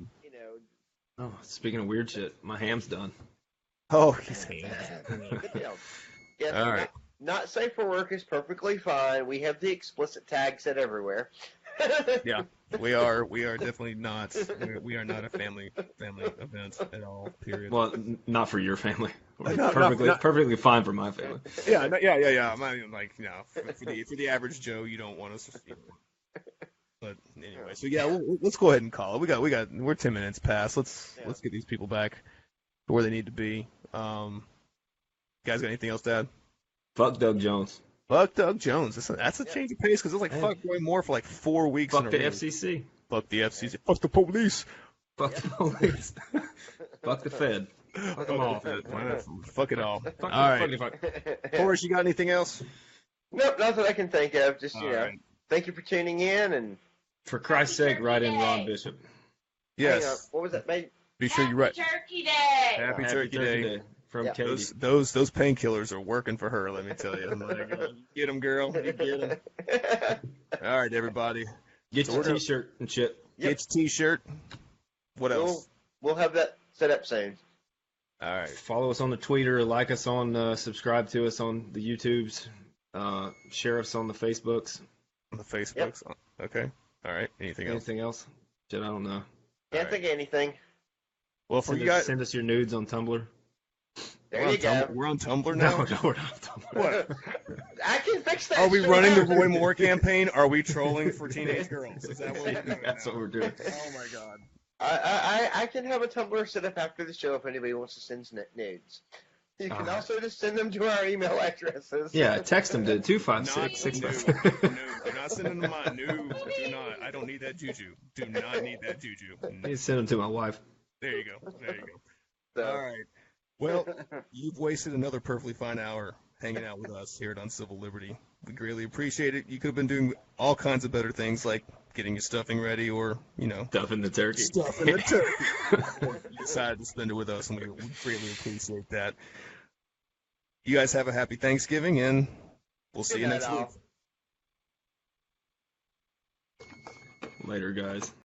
speaking of weird shit, my ham's done. Oh, he's ham. Good deal. Yes, all right. Not safe for work is perfectly fine. We have the explicit tag set everywhere. Yeah, we are definitely not. We are not a family event at all. Period. Well, not for your family. Perfectly fine for my family. Yeah. I mean, like, for the average Joe, you don't want us to. But anyway, so yeah, let's go ahead and call it. We're 10 minutes past. Let's get these people back to where they need to be. Guys, got anything else to add? Fuck Doug Jones. Fuck Doug Jones. That's a change of pace because it was like fuck Roy Moore for like 4 weeks. Fuck the FCC. Fuck the FCC. Fuck the police. Fuck the police. Fuck the Fed. Fuck them all. Fuck it all. All right. Horace, you got anything else? Nope, nothing I can think of. Just right. Thank you for tuning in, and for Christ's sake, write in Ron Bishop. Yes. What was that, mate? Be sure you write. Turkey Day. Happy Turkey Day. From Katie. Those painkillers are working for her, let me tell you. Get them, girl. You get them. All right, everybody. Get your T-shirt and shit. Get your T-shirt. What else? We'll have that set up soon. All right. Follow us on the Twitter. Like us on, subscribe to us on the YouTubes. Sheriff's on the Facebooks. On the Facebooks. Okay. All right. Anything else? Anything else? Shit, I don't know. Can't think of anything. Well, for you guys, Send us your nudes on Tumblr. There you go. We're on Tumblr now. No, we're not on Tumblr. What? I can fix that. Are we shit running the out. Roy Moore campaign? Are we trolling for teenage girls? Is that what we're doing? That's now? what we're doing. Oh my god. I can have a Tumblr set up after the show if anybody wants to send nudes. You can also just send them to our email addresses. Yeah, text them to Not 256 no, 656. no, do not send them to mine. No, do not. I don't need that juju. Do not need that juju. You send them to my wife. There you go. There you go. So, All right. Well, you've wasted another perfectly fine hour hanging out with us here at Uncivil Liberty. We greatly appreciate it. You could have been doing all kinds of better things like getting your stuffing ready or, Stuffing the turkey. stuffing the turkey. You decided to spend it with us, and we greatly appreciate that. You guys have a happy Thanksgiving, and we'll see you Good night, next all. week. Later, guys.